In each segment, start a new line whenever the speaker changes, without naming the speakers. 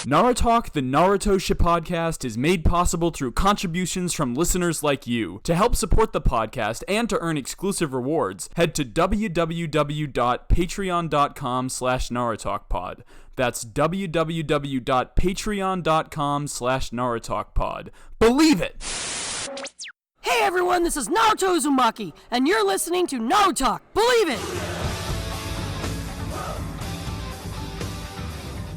NaruTalk, the Naruto ShipPodcast, is made possible through contributions from listeners like you. To help support the podcast and to earn exclusive rewards, head to www.patreon.com/NaruTalkPod. That's www.patreon.com/NaruTalkPod. Believe it!
Hey everyone, this is Naruto Uzumaki, and you're listening to NaruTalk. Believe it!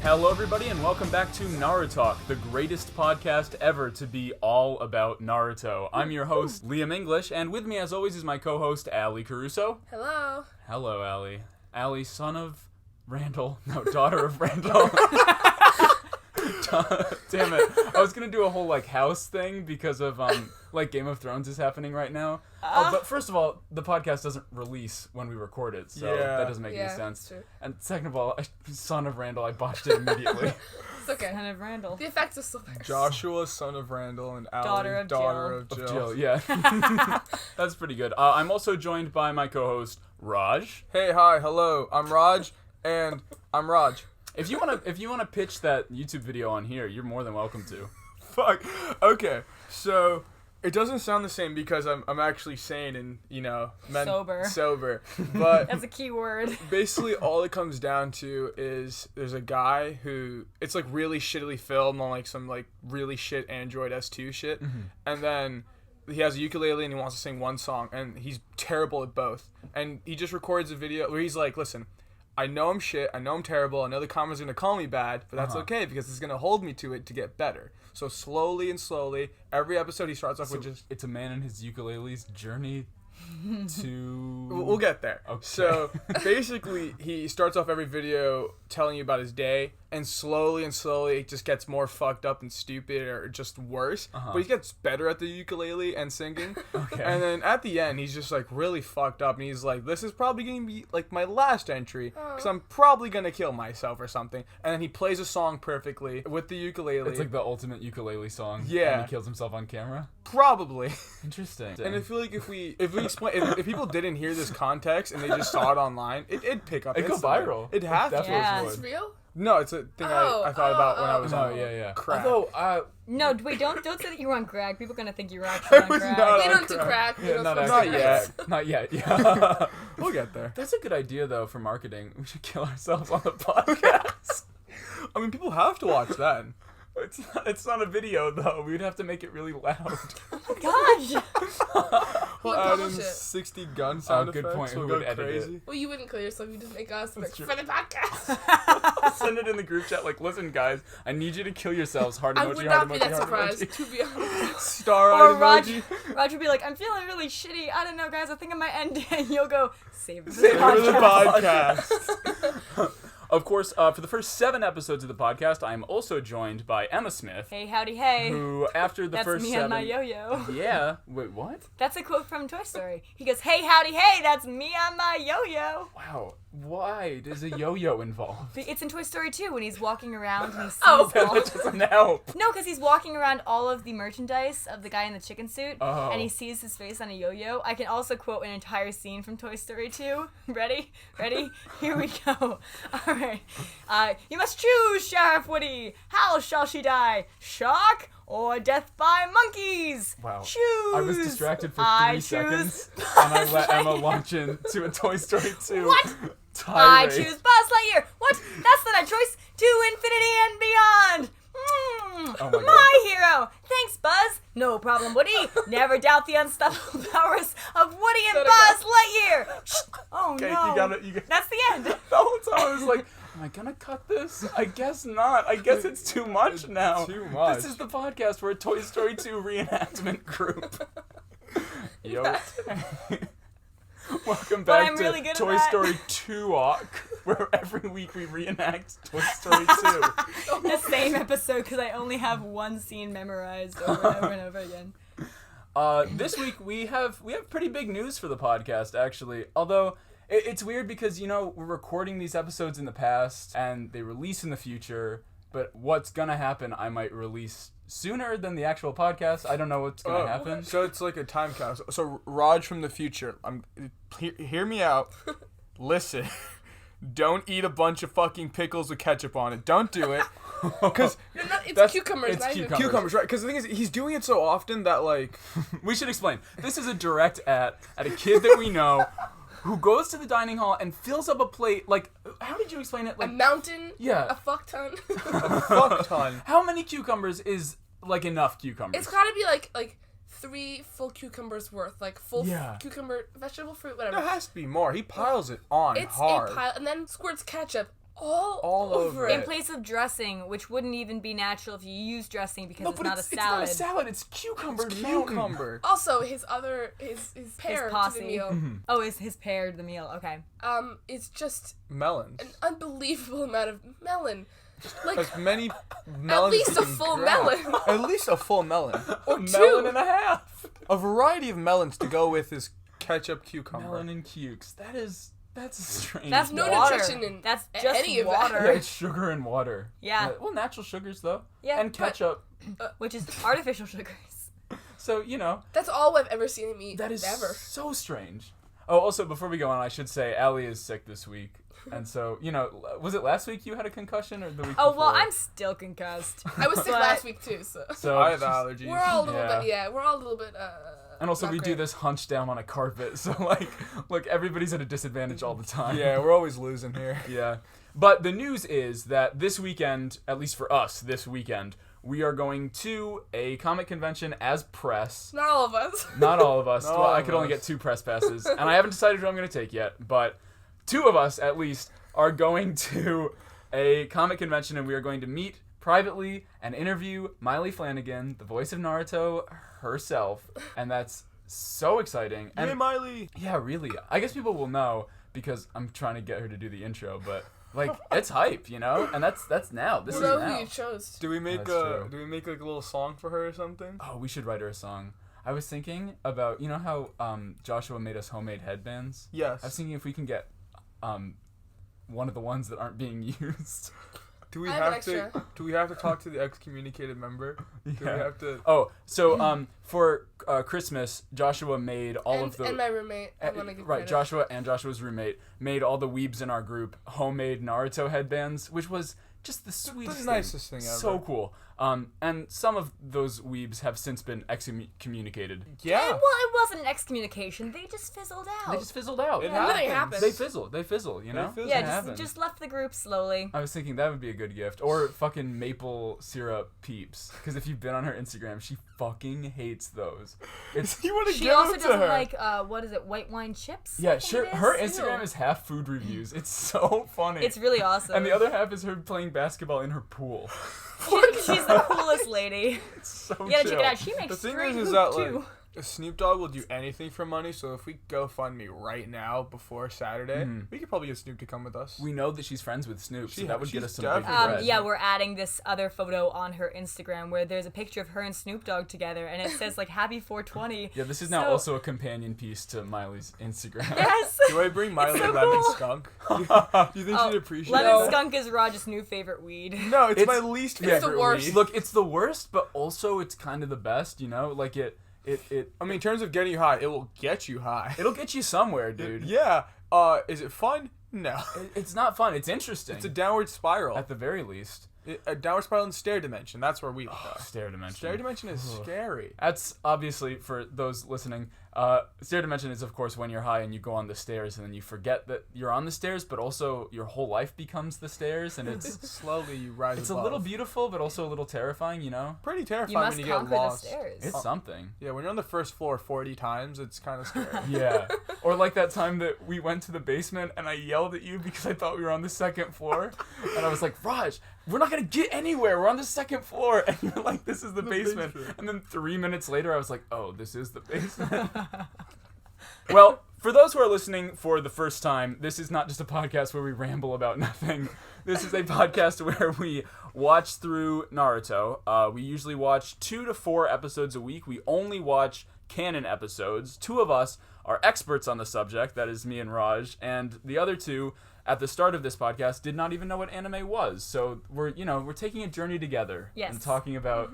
Hello everybody and welcome back to NaruTalk, the greatest podcast ever to be all about Naruto. I'm your host, Liam English, and with me as always is my co-host, Ali Caruso.
Hello.
Hello, Ali. Ali, son of Randall. No, daughter of Randall. Damn it. I was going to do a whole, house thing because of, Game of Thrones is happening right now. But first of all, the podcast doesn't release when we record it, so that doesn't make any sense. True. And second of all, son of Randall, I botched it immediately.
It's okay.
Son of Randall.
The effects are still there.
Joshua, son of Randall, and Ali,
daughter
of Jill.
Jill, yeah. That's pretty good. I'm also joined by my co-host, Raj.
Hey, hi, hello. I'm Raj, and I'm Raj.
If you wanna pitch that YouTube video on here, you're more than welcome to.
Fuck. Okay, so it doesn't sound the same because I'm actually sane and sober. But
that's a key word.
Basically, all it comes down to is there's a guy who it's really shittily filmed on some really shit Android S2 shit, and then he has a ukulele and he wants to sing one song and he's terrible at both, and he just records a video where he's like, listen, I know I'm shit, I know I'm terrible, I know the comments are going to call me bad, but that's okay because it's going to hold me to it to get better. So slowly, every episode he starts off with just...
It's a man and his ukulele's journey to...
We'll get there.
Okay.
So basically, he starts off every video telling you about his day, and slowly it just gets more fucked up and stupid or just worse. But he gets better at the ukulele and singing. Okay. And then at the end, he's just really fucked up, and he's like, this is probably going to be my last entry because I'm probably going to kill myself or something. And then he plays a song perfectly with the ukulele.
It's the ultimate ukulele song.
Yeah.
And he kills himself on camera?
Probably.
Interesting.
And I feel like if we explain, if people didn't hear this context and they just saw it online, it'd pick up.
It'd go viral.
It'd have to.
Yeah.
It's real?
No, it's a thing I thought about when I was on crack.
Although,
no, wait, don't say that you were on crack. People are going to think you were actually on crack.
We don't do crack.
Yeah,
Not yet.
Not yet, yeah.
We'll get there.
That's a good idea, though, for marketing. We should kill ourselves on the podcast.
I mean, people have to watch that.
It's not a video, though. We'd have to make it really loud.
Gosh!
We'll add in 60 gun sound
good
effects.
point. Who
We'll
would
go
edit
crazy.
it?
Well, you wouldn't kill yourself. You just make us for
true.
the podcast.
Send it in the group chat listen, guys, I need you to kill yourselves. Heart
I
emoji,
would
heart
not be
emoji,
that
heart
surprised,
emoji.
to be honest.
Star-eyed
Or
emoji.
Raj would be like, I'm feeling really shitty. I don't know, guys. I think I might end it. And you'll go, save
Save it for the podcast.
Of course, for the first 7 episodes of the podcast, I am also joined by Emma Smith.
Hey, howdy, hey.
Who, after the
That's
first
me
7...
and my yo-yo.
Yeah. Wait, what?
That's a quote from Toy Story. He goes, hey, howdy, hey, that's me on my yo-yo.
Wow. Why is a yo-yo involved?
It's in Toy Story 2 when he's walking around and he sees
That doesn't help.
No, because he's walking around all of the merchandise of the guy in the chicken suit,
Oh.
and he sees his face on a yo-yo. I can also quote an entire scene from Toy Story 2. Ready? Here we go. All right. You must choose, Sheriff Woody. How shall she die? Shock or death by monkeys?
Wow.
Choose.
I was distracted for 3 seconds,
choose
and I let Emma launch into a Toy Story 2
What?
tirade.
I choose Buzz Lightyear. What? That's not a choice. To infinity and beyond.
Oh my
My hero. Thanks, Buzz. No problem, Woody. Never doubt the unstoppable powers of Woody and Buzz Lightyear. Oh
Okay,
no.
you got it.
That's the end.
The whole time I was like, am I gonna cut this? I guess not. I guess it's too much now.
Too much.
This is the podcast. We're a Toy Story 2 reenactment group. Yo. Welcome back
I'm
to
really good at
Toy
that.
Story 2-Awk, where every week we reenact Toy Story 2.
The same episode because I only have one scene memorized over and over and over again.
This week we have pretty big news for the podcast, actually. Although it's weird because we're recording these episodes in the past and they release in the future. But what's gonna happen? I might release sooner than the actual podcast. I don't know what's gonna happen.
So it's like a time capsule. So Raj from the future, hear me out. Listen. don't eat a bunch of fucking pickles with ketchup on it. Don't do it. Because
It's cucumbers.
it's
not even
cucumbers.
cucumbers, right? Because the thing is, he's doing it so often that, like...
We should explain. This is a direct at a kid that we know who goes to the dining hall and fills up a plate. Like, how did you explain it?
A
Like,
mountain.
Yeah.
A fuck ton.
a fuck ton.
how many cucumbers is, like, enough cucumbers?
It's gotta be like 3 full cucumbers worth, like full
Yeah.
cucumber, vegetable fruit, whatever.
There has to be more. He piles it on
It's
hard.
a pile, and then squirts ketchup all
over
over
In
it.
place of dressing, which wouldn't even be natural if you use dressing because
No,
it's
but
not a
it's not
salad.
a salad. It's cucumber
It's
mountain.
cucumber.
Also, his pair to
posse.
the meal,
Oh, is his pair to the meal? Okay.
it's just
Melons.
an unbelievable amount of melon. Like
As many melons
least
as
a
you can
full
grab.
melon.
At least a full melon.
or
A
two.
melon and a half.
A variety of melons to go with his ketchup cucumber.
Melon and cukes. That's strange.
That's
no
water.
nutrition in
That's just
any of that.
water.
Yeah, it's sugar and water.
Yeah.
Well, natural sugars though.
Yeah,
And
but-
ketchup.
Which is artificial sugars.
So you know
That's all I've ever seen him eat.
that is
ever.
so strange. Oh, also before we go on, I should say Allie is sick this week, and so you know, was it last week you had a concussion or the week
Oh,
before?
well, I'm still concussed.
I was sick
But-
last week too, so
So
I have
she's-
allergies.
we're all a little
Yeah.
bit. Yeah, we're all a little bit.
And also
not
we do
great.
this hunched down on a carpet, so like everybody's at a disadvantage all the time.
Yeah, we're always losing here.
Yeah. But the news is that this weekend, at least for us this weekend, we are going to a comic convention as press.
Not all of us.
Not all of us.
Not
Well,
all
I
of
could only
us.
get 2 press passes, and I haven't decided who I'm going to take yet. But 2 of us, at least, are going to a comic convention, and we are going to meet privately and interview Miley Flanagan, the voice of Naruto herself, and that's so exciting. And
Hey, Miley.
yeah, really. I guess people will know because I'm trying to get her to do the intro, but like it's hype, you know? And that's now. This
We'll
is
know
now.
who you chose.
Do we make
That's
a
true.
do we make like a little song for her or something?
Oh, we should write her a song. I was thinking about, you know how Joshua made us homemade headbands?
Yes.
I was thinking if we can get one of the ones that aren't being used.
Do we
I have an
have to
extra.
do we have to talk to the excommunicated member? Do we
Yeah.
have to
Oh, so for Christmas, Joshua made all
and,
of the
and my roommate. I want to give
right,
credit.
Joshua and Joshua's roommate made all the weebs in our group homemade Naruto headbands, which was just the sweetest
the nicest thing ever.
So cool. And some of those weebs have since been excommunicated.
Yeah.
Well, it wasn't an excommunication. They just fizzled out.
They just fizzled out.
It
Nothing
happens.
happens.
They fizzle, you know?
fizzle.
yeah,
It
just,
happens.
just left the group slowly.
I was thinking that would be a good gift. Or fucking maple syrup peeps. Because if you've been on her Instagram, she fucking hates those. It's
You want to
She
give
also
them to
doesn't
her.
like, what is it, white wine chips? I
yeah,
think
sure.
it
Her
is.
Instagram
Ew.
is half food reviews. It's so funny.
It's really awesome.
and the other half is her playing basketball in her pool.
She's the coolest lady.
It's so
You gotta
chill.
check it out. She makes
The thing
great
is
hoop,
that
too.
like Snoop Dogg will do anything for money. So if we GoFundMe right now before Saturday, we could probably get Snoop to come with us.
We know that she's friends with Snoop, so
She-
that would get
she's
us some big
definitely-
bread.
Yeah, we're adding this other photo on her Instagram where there's a picture of her and Snoop Dogg together, and it says like "Happy 420."
Yeah, this is now
So-
also a companion piece to Miley's Instagram.
Yes.
Do I bring Miley
so
Lemon
cool.
Skunk? Do you think
Oh,
she'd appreciate
Lemon
it?
skunk is Roger's new favorite weed.
No, it's my
It's-
least
it's
favorite
the worst.
weed.
Look, it's the worst, but also it's kind of the best, you know? Like it
I mean, in terms of getting you high, it will get you high.
it'll get you somewhere, dude.
Yeah. Is it fun? No.
It's not fun. It's interesting.
It's a downward spiral.
at the very least.
A downward spiral in stair dimension. That's where we would go.
Stair dimension.
Stair dimension is scary.
That's obviously, for those listening, stair dimension is, of course, when you're high and you go on the stairs and then you forget that you're on the stairs, but also your whole life becomes the stairs, and it's
Slowly you rise
it's a
above.
little beautiful, but also a little terrifying, you know?
Pretty
You
terrifying
must
when you get
conquer the
lost.
stairs.
It's something.
Yeah, when you're on the first floor 40 times, it's kind of scary.
Yeah. Or like that time that we went to the basement and I yelled at you because I thought we were on the second floor. And I was like, Raj, we're not going to get anywhere. We're on the second floor. And you're like, this is the basement. And then 3 minutes later, I was like, oh, this is the basement. Well, for those who are listening for the first time, this is not just a podcast where we ramble about nothing. This is a podcast where we watch through Naruto. We usually watch 2 to 4 episodes a week. We only watch canon episodes. 2 of us are experts on the subject. That is me and Raj. And the other 2, at the start of this podcast, did not even know what anime was. So we're taking a journey together
Yes.
and talking about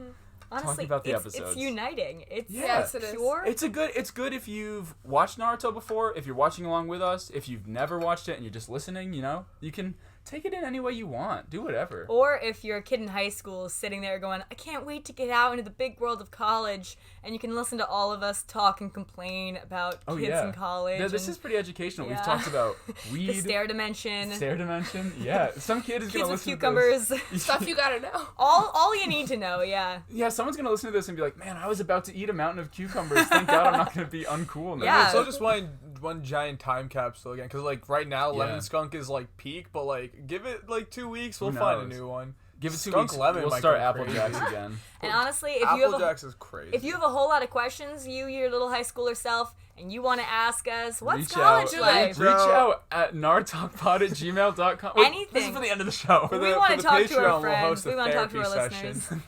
Honestly,
about the
it's
episodes.
uniting. It's
Yes, it is.
pure.
It's good if you've watched Naruto before, if you're watching along with us, if you've never watched it and you're just listening, you can take it in any way you want. Do whatever.
Or if you're a kid in high school sitting there going, I can't wait to get out into the big world of college, and you can listen to all of us talk and complain about kids in college.
Yeah, this
and
is pretty educational.
Yeah.
We've talked about weed.
the stair dimension.
Stair dimension. Yeah, some kid is
Kids
gonna
with
listen
cucumbers.
to this.
Stuff you gotta know.
all you need to know, yeah.
Yeah, someone's gonna listen to this and be like, "Man, I was about to eat a mountain of cucumbers. Thank God I'm not gonna be uncool now."
Yeah.
So just one giant time capsule again, because like right now
Yeah.
lemon skunk is like peak, but like give it like 2 weeks, we'll
Who
find a
knows?
new one.
Give it 2
Skunk
weeks.
lemon
We'll
might
start
go
Apple
crazy.
Jacks again.
And honestly, if you have
Applejacks is crazy.
if you have a whole lot of questions, your little high schooler self, and you want to ask us, what's
Reach
college
out.
life?
Reach out at nartalkpod@gmail.com. Wait,
Anything.
This is for the end of the show.
We want to talk to
Patreon,
our
we'll
friends.
host a
We want to talk to our
therapy
listeners.
session.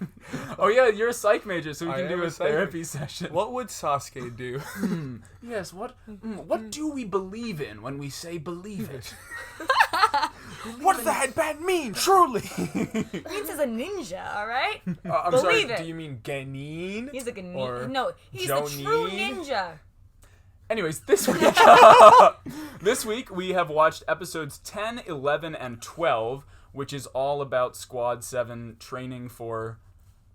Oh yeah, you're a psych major, so we
I
can
am
do
a
a
psych
therapy session.
What would Sasuke do?
Yes, what do we believe in when we say believe it?
What does the headband mean? Truly.
It means he's a ninja, all right?
I'm
Believe
sorry.
it.
Do you mean Genin?
He's like a
Or
ninja. No, he's the true
Jonin?
ninja.
Anyways, this week we have watched episodes 10, 11, and 12, which is all about Squad 7 training for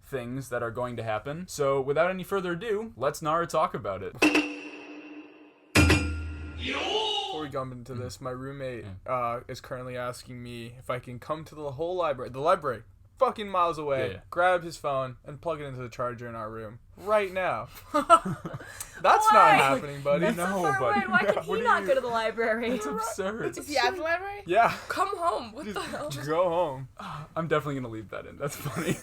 things that are going to happen. So without any further ado, let's talk about it.
Before we jump into this, my roommate is currently asking me if I can come to the library, fucking miles away, grab his phone, and plug it into the charger in our room right now. That's
Why?
not happening, buddy.
That's
No,
so far
buddy.
away. Why can
What
he
are
not
you-
go to the library?
It's absurd.
Is he at the library?
Yeah.
Come home. What the hell?
Just go home.
I'm definitely going to leave that in. That's funny.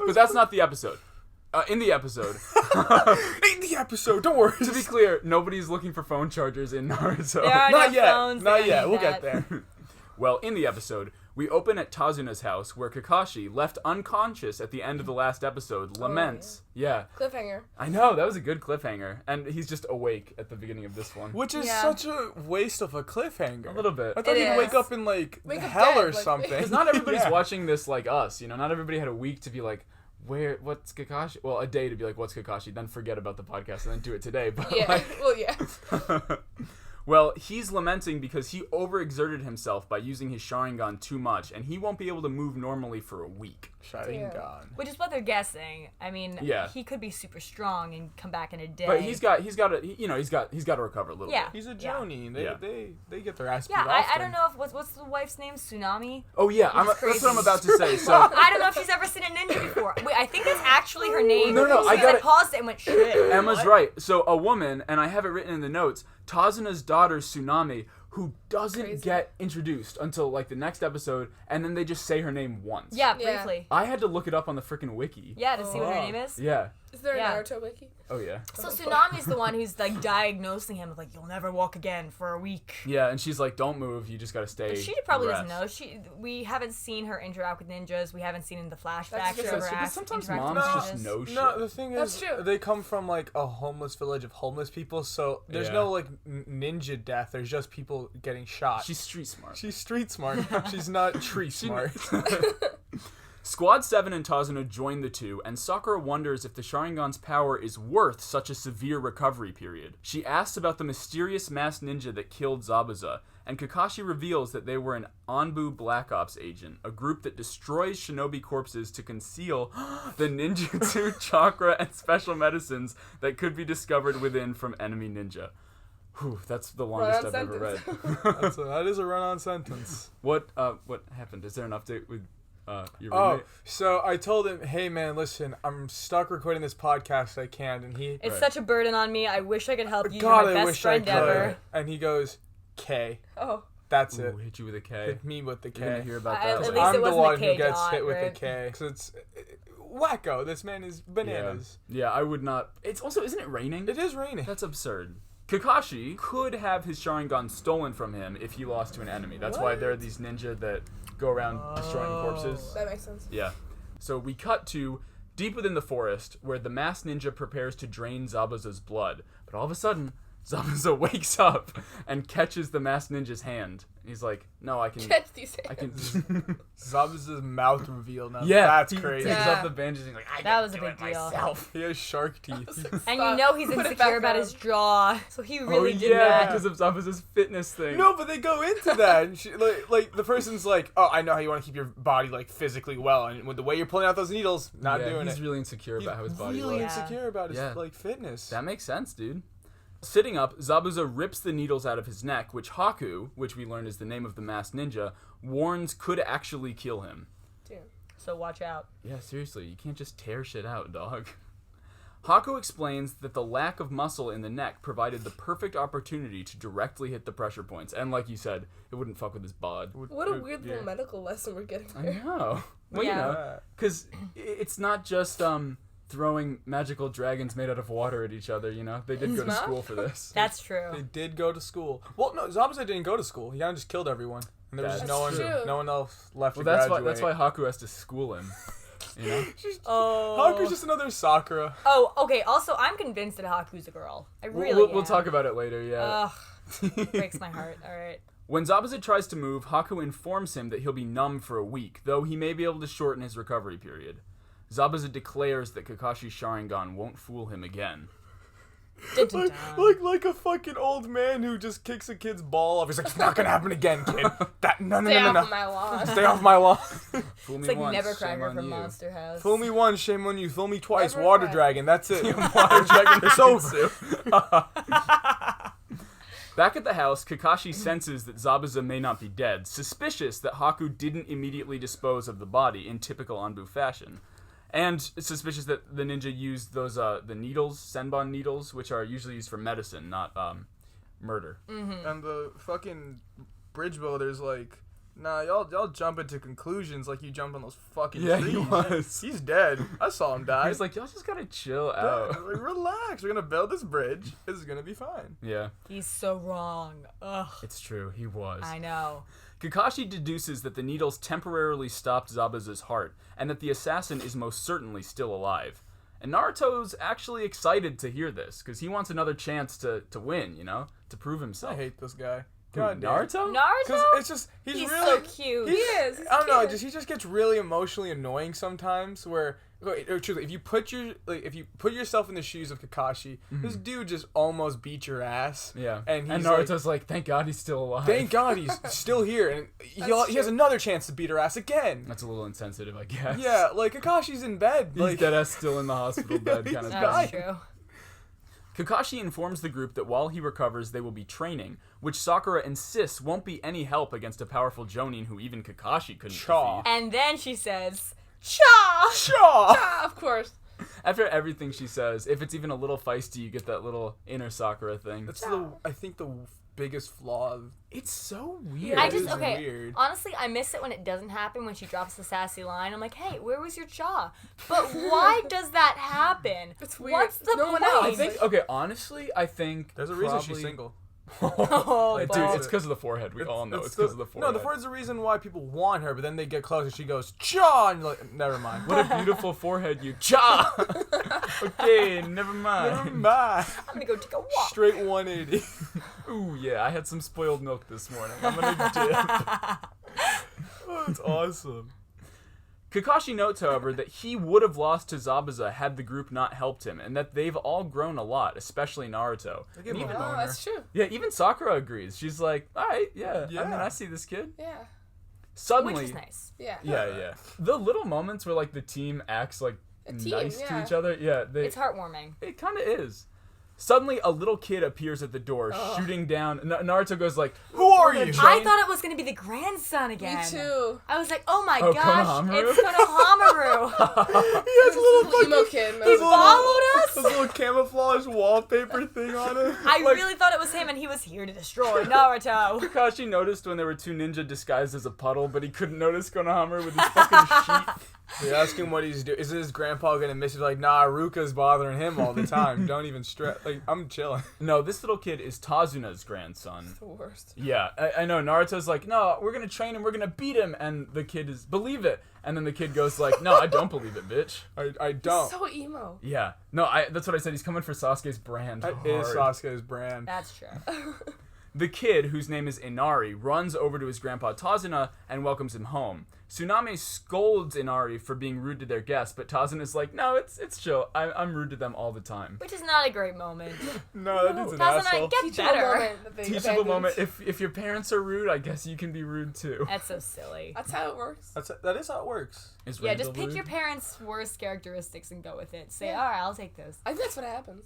But that's not the episode. In the episode,
In the episode, don't worry.
to be clear, nobody's looking for phone chargers in Naruto.
There are
Not
no
yet.
phones.
Not
they
yet.
don't
We'll
need
get
that.
there.
Well, in the episode, we open at Tazuna's house, where Kakashi, left unconscious at the end of the last episode, laments. Yeah,
Cliffhanger.
I know, that was a good cliffhanger. And he's just awake at the beginning of this one.
Which is
Yeah.
such a waste of a cliffhanger.
A little bit.
I thought
It
he'd
is.
wake up in like
Wake up
hell
dead,
or
like-
something.
Because not everybody's
Yeah.
watching this like us, Not everybody had a week to be like, what's Kakashi? Well, a day to be like, what's Kakashi? Then forget about the podcast and then do it today. But
Yeah.
like,
Well, yeah.
well, he's lamenting because he overexerted himself by using his Sharingan too much, and he won't be able to move normally for a week.
Sharingan.
Which is what they're guessing. I mean,
Yeah.
he could be super strong and come back in a day.
But he's got to recover a little
Yeah.
bit.
He's a
Yeah.
Jonin.
Yeah.
They get their ass beat
Yeah, I
often.
don't know if what's the wife's name? Tsunami.
Oh yeah, that's
crazy.
what I'm about to say. So
I don't know if she's ever seen a ninja before. Wait, I think that's actually her name.
No, I
Because
got it.
paused it and went, shit.
Emma's
what?
right. So a woman, and I have it written in the notes, Tazuna's daughter Tsunami, who doesn't
Crazy.
get introduced until like the next episode, and then they just say her name once.
Yeah,
Yeah.
briefly.
I had to look it up on the freaking wiki.
Yeah, to see what her
Oh.
name is.
Yeah.
Is there a
Yeah.
Naruto wiki?
Oh yeah.
So Tsunami's the one who's like diagnosing him with like, you'll never walk again for a week.
Yeah, and she's like, "Don't move. You just gotta stay."
But she probably
and
doesn't
rest."
know. We haven't seen her interact with ninjas. We haven't seen in the flashbacks
true.
her
But
act-
sometimes
interact with
moms just
ninjas.
know shit.
No, the thing
That's
is,
true.
they come from like a homeless village of homeless people, so there's
Yeah.
no like ninja death. There's just people getting shot.
She's street smart.
She's street smart. She's not tree smart.
Squad 7 and Tazuna join the two, and Sakura wonders if the Sharingan's power is worth such a severe recovery period. She asks about the mysterious masked ninja that killed Zabuza, and Kakashi reveals that they were an Anbu Black Ops agent, a group that destroys shinobi corpses to conceal the ninjutsu, chakra, and special medicines that could be discovered within from enemy ninja. Whew, that's the longest I've ever read.
That is a run-on sentence.
What happened? Is there an update with your
Oh,
roommate?
so I told him, hey man, listen, I'm stuck recording this podcast. I can't, and he,
It's
Right.
such a burden on me. I wish I could help you.
God,
You're my
I
best
wish I
friend
could.
ever.
And he goes, K.
Oh.
That's it.
Ooh, hit you with a K.
Hit me with the
You're gonna
K.
hear about
At
that
least
later.
it
I'm the
wasn't a
one
K
who gets
dot,
hit with a
right?
K. Because it's wacko. This man is bananas.
Yeah, I would not. It's also, isn't it raining?
It is raining.
That's absurd. Kakashi could have his Sharingan stolen from him if he lost to an enemy. That's why there are these ninja that go around destroying corpses.
That makes sense.
Yeah. So we cut to deep within the forest where the masked ninja prepares to drain Zabuza's blood. But all of a sudden, Zabuza wakes up and catches the masked ninja's hand. He's like, no, I can...
Catch these hands.
I can...
Zabuza's mouth reveal now.
Yeah,
That's
he
crazy.
takes
Yeah.
off the bandages and he's like,
That was a big deal.
myself.
He has shark teeth.
And you know he's
Put it
insecure
back
about
on.
his jaw, so he really
oh,
did
yeah,
that.
because of Zabuza's fitness thing.
No, but they go into that. And like the person's like, oh, I know how you want to keep your body like physically well, and with the way you're pulling out those needles, not doing
he's
it.
really insecure about how his body
really
looks.
insecure about his
Yeah.
like fitness.
That makes sense, dude. Sitting up, Zabuza rips the needles out of his neck, which Haku, which we learned is the name of the masked ninja, warns could actually kill him.
Damn.
So watch out.
Yeah, seriously, you can't just tear shit out, dog. Haku explains that the lack of muscle in the neck provided the perfect opportunity to directly hit the pressure points, and like you said, it wouldn't fuck with his bod.
What a weird little medical lesson we're getting
I
here.
know. Well,
Yeah.
you know, because it's not just throwing magical dragons made out of water at each other, you know? They did go to
Smash?
school for this.
That's true.
They did go to school. Well, no, Zabuza didn't go to school. He kind of just killed everyone, and there was just
That's true.
no one else left
Well,
to
that's
graduate.
why Haku has to school him. You know?
Oh.
Haku's just another Sakura.
Oh, okay. Also, I'm convinced that Haku's a girl. I really
We'll
am.
talk about it later, yeah.
Ugh. Breaks my heart. All right.
When Zabuza tries to move, Haku informs him that he'll be numb for a week, though he may be able to shorten his recovery period. Zabuza declares that Kakashi's Sharingan won't fool him again.
Dun, dun, dun.
Like a fucking old man who just kicks a kid's ball off. He's like, it's not gonna happen again, kid. No,
Stay off
no.
of my lawn.
Stay off my lawn.
Fool me
It's like
once, shame
Nevercracker
on
from
you.
Monster House.
Fool me once, shame on you. Fool me twice,
Never
water
cry.
dragon. That's it.
Water dragon
It's over.
Back at the house, Kakashi senses that Zabuza may not be dead, suspicious that Haku didn't immediately dispose of the body in typical Anbu fashion. And suspicious that the ninja used those the needles, senbon needles, which are usually used for medicine, not murder.
And the fucking bridge builder's like, nah, y'all jump into conclusions like you jump on those fucking
Yeah,
trees.
he was.
He's dead. I saw him die.
He was like, y'all just gotta chill out.
Like, relax. We're gonna build this bridge. This is gonna be fine.
Yeah,
He's so wrong. Ugh.
it's true. He was.
I know.
Kakashi deduces that the needles temporarily stopped Zabuza's heart, and that the assassin is most certainly still alive. And Naruto's actually excited to hear this, because he wants another chance to win, you know? To prove himself.
I hate this guy.
Who,
God damn.
Naruto?
Because
Naruto?
it's just
He's
really
so cute.
He is. He's
I don't know.
cute.
He just gets really emotionally annoying sometimes. Where truly, if you put yourself in the shoes of Kakashi, this dude just almost beat your ass.
Yeah.
And he's
Naruto's like, thank God he's still alive.
thank God he's still here, and he has another chance to beat her ass again.
That's a little insensitive, I guess.
Yeah, like Kakashi's in bed.
He's
Like
dead ass still in the hospital bed kind of
He's
thing.
That's true.
Kakashi informs the group that while he recovers, they will be training, which Sakura insists won't be any help against a powerful Jonin who even Kakashi couldn't
Chaw.
defeat.
And then she says, Cha!
Shaw.
Ah, of course.
After everything she says, if it's even a little feisty, you get that little inner Sakura thing.
That's I think the biggest flaw.
It's so weird.
I
it
just,
is
okay,
weird.
honestly, I miss it when it doesn't happen, when she drops the sassy line. I'm like, hey, where was your jaw? But why does that happen?
It's weird.
What's the
No one
point?
else.
I think, okay, honestly, I think
There's a reason
probably-
she's single.
Oh,
Dude,
balls.
it's because of the forehead. We all know it's because of the forehead.
No, the forehead's the reason why people want her, but then they get close and she goes, Chaw! And you're like, never mind.
What a beautiful forehead, you cha! Okay, never mind.
Never mind.
I'm gonna go take a walk.
Straight 180.
Ooh, yeah, I had some spoiled milk this morning. I'm gonna dip.
Oh, that's awesome.
Kakashi notes, however, that he would have lost to Zabuza had the group not helped him, and that they've all grown a lot, especially Naruto.
They give
And
him a
even,
Oh,
boner.
that's true.
yeah, even Sakura agrees. She's like, alright, yeah, I
Yeah.
mean, I see this kid.
Yeah.
Suddenly,
Which is nice.
Yeah.
yeah. The little moments where, like, the team acts, like,
A team,
nice to
yeah.
each other, yeah,
It's heartwarming.
it kind of is. Suddenly, a little kid appears at the door, shooting down. Naruto goes like,
Who are you?
I thought it was gonna be the grandson again.
Me too.
I was like, oh my
Oh,
gosh,
Konohamaru?
it's Konohamaru.
He has a little fucking
emo kid.
He followed
This
us.
little camouflage wallpaper thing on him.
I
Like,
really thought it was him, and he was here to destroy Naruto.
Kakashi noticed when there were two ninja disguised as a puddle, but he couldn't notice Konohamaru with his fucking sheet.
You ask him what he's doing. Is his grandpa gonna miss it? Like, nah, Iruka's bothering him all the time. Don't even stress. Like, I'm chilling.
No, this little kid is Tazuna's grandson.
The worst.
Yeah, I know. Naruto's like, no, we're gonna train him, we're gonna beat him, and the kid is, believe it. And then the kid goes like, no, I don't believe it, bitch.
I don't.
So emo.
Yeah. No, that's what I said. He's coming for Sasuke's brand.
That
hard.
is Sasuke's brand.
That's true.
The kid, whose name is Inari, runs over to his grandpa Tazuna and welcomes him home. Tsuname scolds Inari for being rude to their guests, but Tazuna's like, no, it's chill. I'm rude to them all the time.
Which is not a great moment.
No, that dude's an
Tazuna,
asshole.
get
Teachable
better.
moment that they
Teachable
abandoned.
moment. If your parents are rude, I guess you can be rude too.
That's so silly.
That's how it works.
That is how it works.
Is
Yeah,
Randall
just pick
rude?
your parents' worst characteristics and go with it. Say,
Yeah.
all right, I'll take those.
I think that's what happens.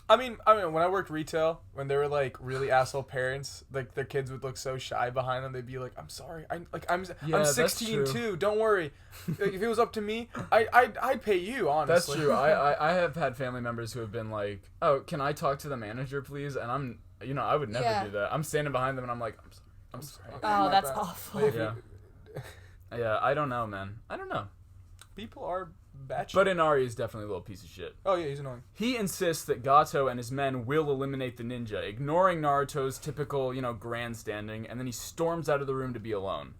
I mean, when I worked retail, when they were like really asshole parents, like their kids would look so shy behind them. They'd be like, "I'm sorry, I'm
Yeah, that's
16
true.
too. Don't worry. Like, if it was up to me, I'd pay you.
That's
Honestly,
true. I have had family members who have been like, oh, can I talk to the manager, please? And I would never
Yeah.
do that. I'm standing behind them and I'm like, I'm sorry.
Oh,
My
that's
bad.
awful.
Yeah. Yeah, I don't know, man. I don't know.
People are batshit.
But Inari is definitely a little piece of shit.
Oh yeah, he's annoying.
He insists that Gato and his men will eliminate the ninja, ignoring Naruto's typical, grandstanding, and then he storms out of the room to be alone.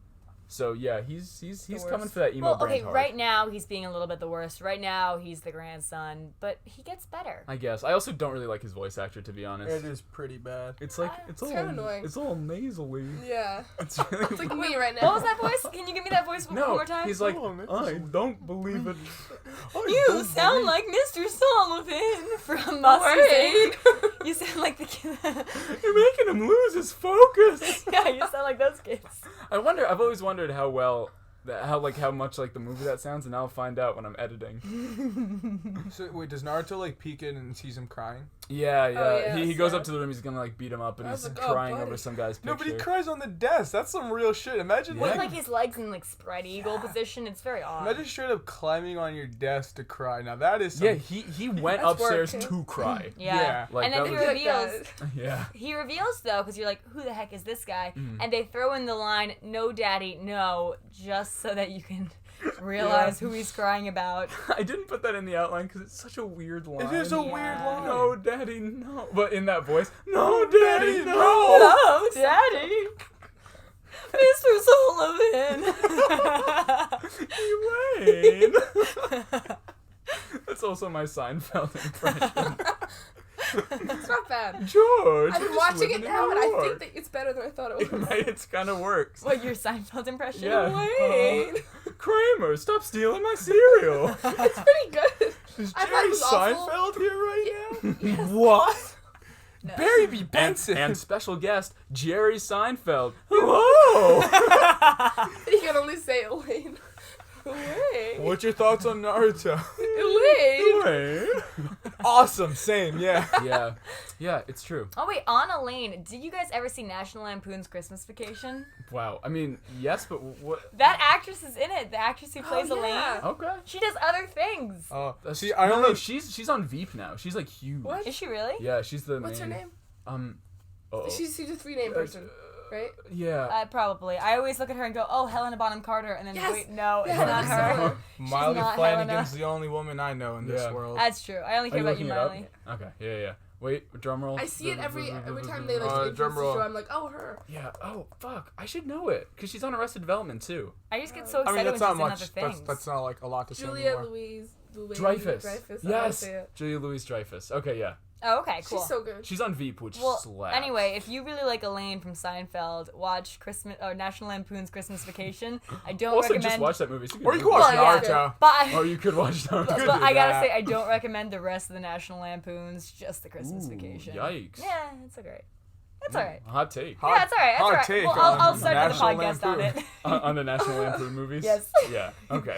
So yeah, he's coming
worst.
for that emo
Well,
brand
okay,
hard.
right now he's being a little bit the worst. Right now he's the grandson, but he gets better.
I guess. I also don't really like his voice actor, to be honest.
It is pretty bad.
It's like
It's kinda annoying.
It's all nasally.
Yeah.
It's really
It's like me right now.
What was that voice? Can you give me that voice one more time?
he's like,
Oh, man.
I don't believe it.
You sound like Mr. Sullivan from
Wait.
You sound like the kid.
You're making him lose his focus.
Yeah, you sound like those kids.
I've always wondered how much like the movie that sounds, and now I'll find out when I'm editing.
So wait, does Naruto like peek in and sees him crying?
Yeah.
yeah,
He goes
so-
up to the room, he's gonna like beat him up, and
I
he's
was like, oh,
crying
buddy.
over some guy's picture.
No, but he cries on the desk. That's some real shit. Imagine
With
Yeah.
like his legs in like spread eagle position, it's very odd.
imagine straight up climbing on your desk to cry. Now that is some,
Yeah, he went
That's work,
upstairs
too.
to cry.
Yeah.
Like,
And then
that
he
was-
reveals.
Yeah.
He reveals though, because you're like, who the heck is this guy?
Mm.
And they throw in the line, "No, daddy, no," just so that you can realize who he's crying about.
I didn't put that in the outline because it's such a weird line.
It is a
Yeah.
weird line.
No, daddy, no. But in that voice, no, daddy, no.
Oh, daddy, Mr. Sullivan.
Elaine. That's also my Seinfeld impression.
It's not bad.
George.
I've
we're
been
just
watching
living
it
in
now,
New
and I
York.
think that it's better than I thought it was.
It's kind of works.
What, your Seinfeld impression?
Yeah.
Wait.
Kramer, stop stealing my cereal.
It's pretty good.
Is
I thought
Jerry
it was awful.
Seinfeld here right now?
Yes.
What?
No.
Barry B. Benson.
And special guest, Jerry Seinfeld. Hello.
You can only say Elaine. Elaine.
What's your thoughts on Naruto?
Elaine.
Awesome. Same. Yeah.
Yeah, it's true.
Oh wait, on Elaine, did you guys ever see National Lampoon's Christmas Vacation?
Wow. I mean, yes, but what?
That actress is in it. The actress who plays
Oh, yeah.
Elaine.
Okay.
She does other things.
Oh,
That's-
see, I
no,
only.
no, she's on Veep now. She's like huge.
What?
Is she really?
Yeah, she's the
What's her
main.
name?
Uh-oh.
She's a 3-name person, right?
Yeah.
Probably. I always look at her and go, "Oh, Helena Bonham Carter," and then
Yes.
wait, no, it's
Yeah,
not
that's
her.
similar.
Miley
not
Flanagan's
Helena.
the only woman I know in this
Yeah.
world.
That's true. I only
Are
care
you
about you,
looking it up?
Miley.
Okay. Yeah. Wait, drum roll.
I see it every time they like introduce
drum
the
roll.
show. I'm like, oh, her.
Yeah. Oh, fuck. I should know it because she's on Arrested Development too.
I just get so
I
excited
mean, that's not
when she's
much.
in other things.
That's not like a lot to say
Julia
anymore.
Louise
Dreyfus.
I don't know how to
Yes.
say it.
Julia Louise Dreyfus. Okay. Yeah.
Oh, okay, cool.
She's so good.
She's on Veep, which
Well,
slaps.
anyway, if you really like Elaine from Seinfeld, watch National Lampoon's Christmas Vacation. I don't
Also,
recommend.
just watch that movie. So
Or you can
can
watch
Well, yeah.
Naruto.
But,
Or you could watch that.
but,
could
but
do
I gotta
that.
say, I don't recommend the rest of the National Lampoons. Just the Christmas
Ooh,
Vacation.
yikes.
Yeah, it's alright. It's alright.
Hot take.
Yeah, it's alright. It's
Hot
alright.
take
Well,
on
I'll start the
National
podcast on
Lampoon.
it.
On the National Lampoon movies?
Yes.
Yeah. Okay.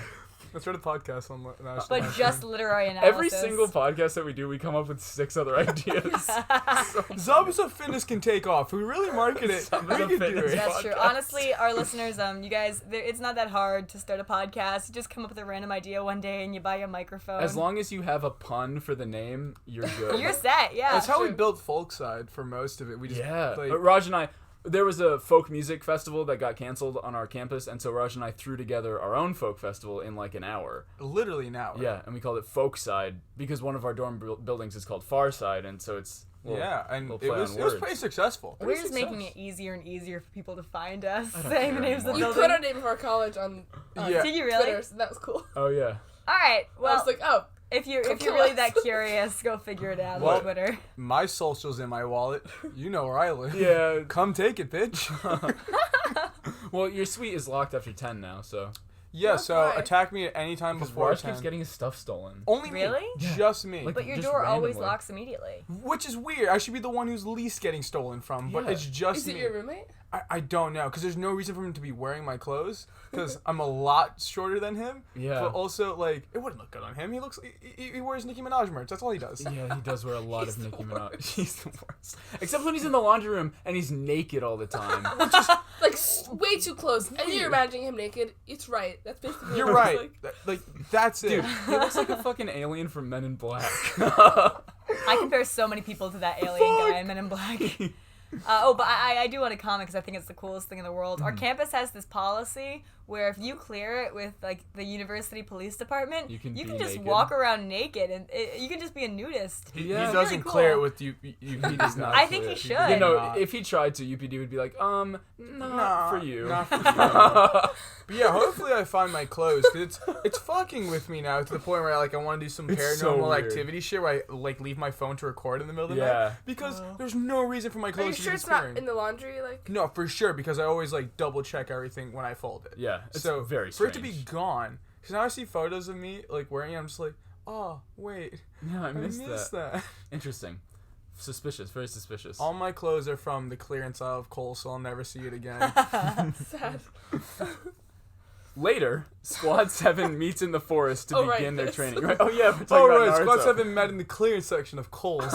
Let's start a podcast on National
But
Lampoon.
just literary analysis.
Every single podcast that we do, we come up with 6 other ideas.
Zabuza Fitness can take off. If we really market it, we
Zabuza
can do
Fitness.
it.
That's true.
podcast.
Honestly, our listeners, you guys, it's not that hard to start a podcast. You just come up with a random idea one day and you buy a microphone.
As long as you have a pun for the name, you're good.
You're set, yeah.
That's how we
True.
built Folkside for most of it. We just
Yeah.
like,
Raj and I, There was a folk music festival that got canceled on our campus, and so Raj and I threw together our own folk festival in like an hour.
Literally an hour.
Yeah, and we called it Folkside because one of our dorm buildings is called Farside, and so it's
and
little
it
play
was
on
it was
words.
pretty successful.
We're just making it easier and easier for people to find us,
don't
saying the
care
names of the
anymore.
You
building.
put our name of our college on
Yeah.
Did you really?
Twitter, so that was cool.
Oh yeah.
All right.
I
Well,
was like, oh,
if you're
come kill
really
us.
that curious, go figure it out
Well,
on Twitter.
My social's in my wallet. You know where I live.
Yeah.
Come take it, bitch.
Well, your suite is locked after 10 now, so.
Yeah,
That's
so
why.
attack me at any time
Because
before
Raj
10.
keeps getting his stuff stolen.
Only
Really?
me.
Yeah.
Just me.
Like-
But your
just
door always
randomly.
locks immediately.
Which is weird. I should be the one who's least getting stolen from, but
Yeah.
it's just
is it
me.
your roommate?
I don't know, because there's no reason for him to be wearing my clothes, because I'm a lot shorter than him.
Yeah.
But also, like, it wouldn't look good on him. He looks, he wears Nicki Minaj merch. That's all he does.
Yeah, he does wear a lot of
He's the
Nicki Minaj. He's the worst. Except when he's in the laundry room and he's naked all the time.
Like, way too close. And you're imagining him naked. It's right. That's basically
You're
what it
right.
looks
Like, that's it.
Dude, he looks like a fucking alien from Men in Black.
I compare so many people to that alien guy in Men in Black. But I do want to comment because I think it's the coolest thing in the world. Our campus has this policy where if you clear it with like the university police department,
You can be
just
naked.
walk around naked and you can just be a nudist.
He
Yeah.
doesn't
Really
clear it
cool.
with you. He does not.
I think
clear
he
it.
should.
You know,
Not.
if he tried to, UPD would be like, not for you.
Not for you. But yeah, hopefully I find my clothes, because it's fucking with me now to the point where I want to do some
It's
paranormal
so weird.
activity shit where I like leave my phone to record in the middle of the
Yeah.
night because there's no reason for my
Are you
clothes to
sure
be
it's not
disappearing.
in the laundry? Like,
No, for sure, because I always like double check everything when I fold it.
Yeah, it's
So
very
for
strange.
it to be gone, because now I see photos of me like wearing it, I'm just like, oh wait,
Yeah, I
I
missed
missed
that.
that.
Interesting. Suspicious, very suspicious.
All my clothes are from the clearance aisle of Kohl's, so I'll never see it again.
sad.
Later, Squad 7 meets in the forest to
Oh, right,
begin their
this.
training. Right? Oh yeah, we're talking
Oh
about
right, Squad
Naruto.
7 met in the clearance section of Kohl's.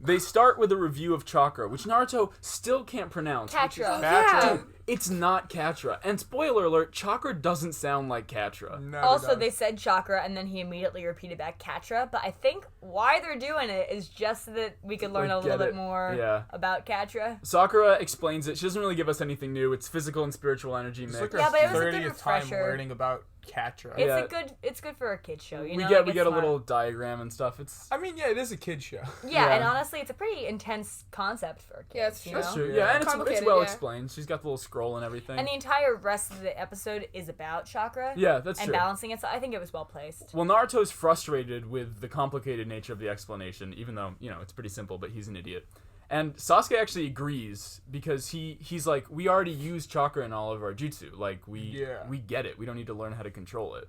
They start with a review of chakra, which Naruto still can't pronounce. which is-
Katra.
Yeah.
It's not Katra. And spoiler alert, chakra doesn't sound like Katra.
Never
Also,
does.
they said chakra, and then he immediately repeated back Katra. But I think why they're doing it is just so that we could learn
Like,
a little
get
bit
it.
more
Yeah.
about Katra.
Sakura explains it. She doesn't really give us anything new. It's physical and spiritual energy
It's
mix.
like
Yeah,
our
but it was a good
30th time
refresher.
learning about Katra.
Yeah.
It's good for a kid's show. You
we
know,
get
like,
we
it's
get a
smart.
little diagram and stuff. It's
I mean, yeah, it is a kid show.
Yeah,
Yeah.
and honestly, it's a pretty intense concept for kids.
Yeah, it's
you
true.
know?
that's true.
Yeah.
Yeah, and it's
Complicated,
well
yeah.
explained. She's got the little scroll and everything.
And the entire rest of the episode is about chakra.
Yeah, that's
and
true.
balancing it. So I think it was well placed.
Well, Naruto's frustrated with the complicated nature of the explanation, even though, it's pretty simple, but he's an idiot. And Sasuke actually agrees because he's like, we already use chakra in all of our jutsu. Like, we get it. We don't need to learn how to control it.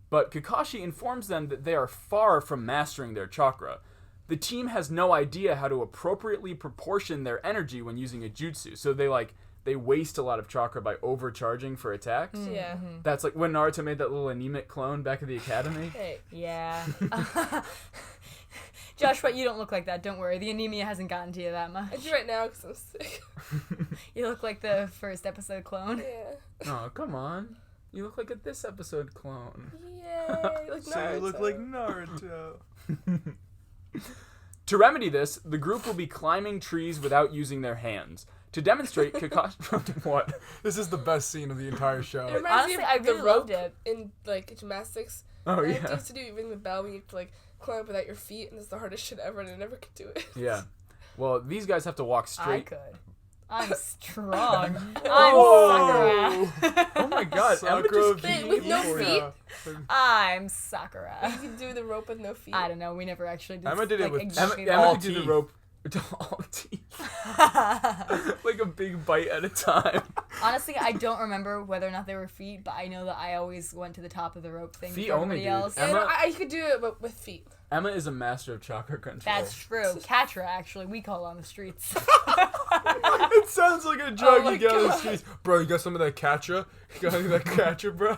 But Kakashi informs them that they are far from mastering their chakra. The team has no idea how to appropriately proportion their energy when using a jutsu. So they waste a lot of chakra by overcharging for attacks.
Yeah.
That's like when Naruto made that little anemic clone back at the academy.
Hey.
Yeah. Joshua, you don't look like that. Don't worry. The anemia hasn't gotten to you that much.
I do right now because I'm sick.
You look like the first episode clone.
Yeah.
Oh, come on. You look like a this episode clone.
Yay. Like
So you look
Naruto.
like Naruto.
To remedy this, the group will be climbing trees without using their hands. To demonstrate Kakashi... What?
This is the best scene of the entire show.
It reminds
Honestly,
me of
I
the
really
rope
loved it.
in like gymnastics.
Oh,
I
yeah.
used to do ring the bell when you have to like climb up without your feet, and it's the hardest shit ever, and I never could do it.
Yeah. Well, these guys have to walk
I
straight...
could. I'm strong.
Whoa.
I'm Sakura.
Oh my god, Emma
Sakura
just
Wait,
keep-
with no
Yeah.
I'm Sakura.
You can do the rope with no feet.
I don't know. We never actually did.
Emma did it with
exactly
Emma
all
could do the
teeth.
rope to all teeth. Like a big bite at a time.
Honestly, I don't remember whether or not they were feet, but I know that I always went to the top of the rope thing
Feet
before
only,
everybody
dude.
else.
Yeah,
Emma-
no, I could do it, but with feet.
Emma is a master of chakra control.
That's true. Katra, actually, we call on the streets.
It sounds like a drug
my
you get on the
God.
streets. Bro, you got some of that Katra? You got any of that Katra, bro?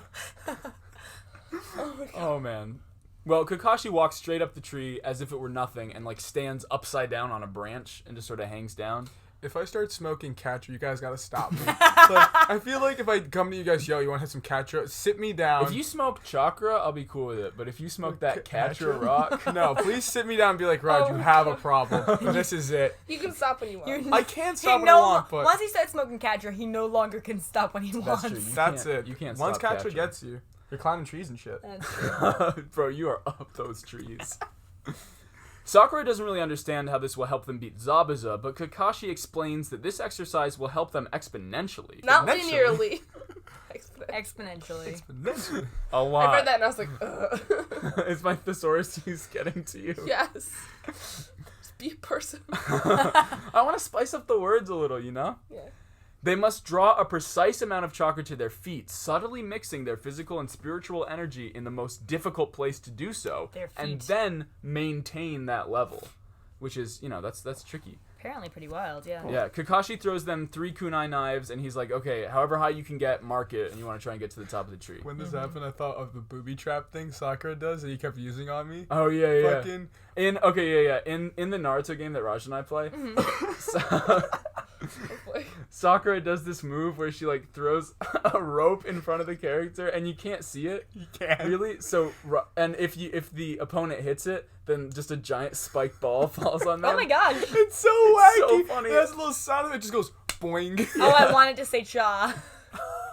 Oh man. Well, Kakashi walks straight up the tree as if it were nothing and like stands upside down on a branch and just sort of hangs down.
if I start smoking Catcher, you guys gotta stop me. I feel like if I come to you guys, yo, you want to have some Catcher? Sit me down.
If you smoke chakra, I'll be cool with it. But if you smoke that Catcher rock,
no, please sit me down and be like, Raj, you have a problem. This is it.
You can stop when you want.
I can't stop when I want, but
once he starts smoking Catcher, he no longer can stop when he wants.
true.
That's it.
You can't
Once
stop
Catcher gets you, you're climbing trees and shit.
That's true.
Bro, you are up those trees. Sakura doesn't really understand how this will help them beat Zabuza, but Kakashi explains that this exercise will help them exponentially.
Not linearly.
Exponentially.
A lot.
I read that and I was like, ugh.
Is my thesaurus use getting to you?
Yes. Just be a person.
I want to spice up the words a little, you know?
Yeah.
They must draw a precise amount of chakra to their feet, subtly mixing their physical and spiritual energy in the most difficult place to do so,
Their feet.
and then maintain that level, which is, that's tricky.
Apparently pretty wild, yeah.
Yeah, Kakashi throws them 3 kunai knives, and he's like, okay, however high you can get, mark it, and you want to try and get to the top of the tree.
When this happened, I thought of the booby trap thing Sakura does that he kept using on me.
Oh, yeah.
Fucking...
In the Naruto game that Raj and I play, Sakura does this move where she like throws a rope in front of the character and you can't see it.
You can't.
Really? So and if the opponent hits it, then just a giant spiked ball falls on them.
Oh my gosh.
It's so wacky.
so funny.
It has a little sound of it. Just goes boing.
Oh, I wanted to say cha.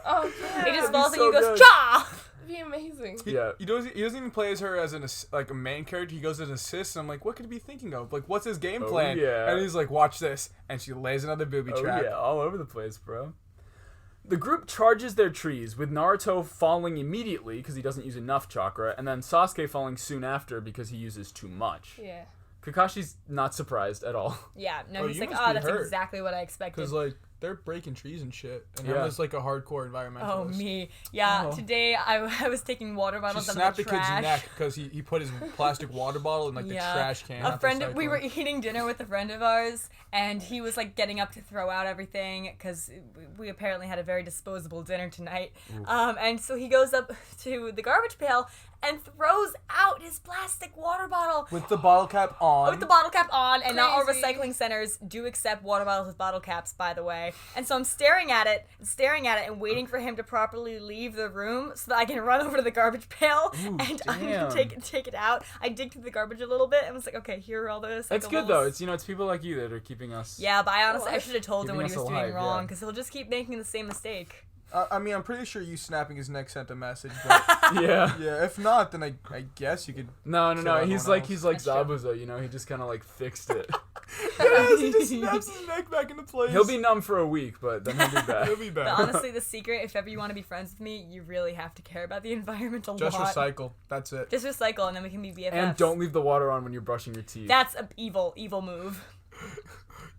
Oh,
He just
yeah.
falls and
so
he goes
good.
cha.
It'd be amazing.
Yeah.
He doesn't even play as her as a main character. He goes as an assist. And I'm like, what could he be thinking of? Like, what's his game plan?
Yeah.
And he's like, watch this. And she lays another booby trap.
Yeah, all over the place, bro. The group charges their trees, with Naruto falling immediately because he doesn't use enough chakra, and then Sasuke falling soon after because he uses too much.
Yeah.
Kakashi's not surprised at all.
Yeah, no,
Oh,
he's
you
like,
must
oh,
be
that's
hurt.
exactly what I expected.
Because, like, they're breaking trees and shit. And
Yeah.
I'm just, like, a hardcore environmentalist.
Oh, me. Yeah,
Oh.
today I was taking water
She
bottles out of
snapped
the
the kid's
trash.
neck because he put his plastic water bottle in, like, the trash can.
A
after
friend, we were
cycling.
eating dinner with a friend of ours, and he was like getting up to throw out everything because we apparently had a very disposable dinner tonight. And so he goes up to the garbage pail and throws out his plastic water bottle
With the bottle cap on.
with the bottle cap on. And not all
Crazy.
recycling centers do accept water bottles with bottle caps, by the way. And so I'm staring at it, and waiting for him to properly leave the room so that I can run over to the garbage pail and
damn.
take it out. I dig through the garbage a little bit and was like, okay, here are all the recyclables.
That's good though. It's people like you that are keeping us.
Yeah, but I honestly, I
Alive.
should have told him
Keeping
what he
us
was
alive,
doing wrong,
yeah.
because he'll just keep making the same mistake.
I mean, I'm pretty sure you snapping his neck sent a message, but
Yeah.
yeah, if not, then I guess you could.
No.
Kill
He's
everyone
like
else.
That's true.
Zabuza. He just kind of like fixed it.
Yes, he just snaps his neck back into place.
He'll be numb for a week, but then he'll be back.
He'll be
But
back.
honestly, the secret, if ever you want to be friends with me, you really have to care about the environment a
Just
lot.
recycle. That's it.
Just recycle, and then we can be BFFs.
And don't leave the water on when you're brushing your teeth.
That's an evil move.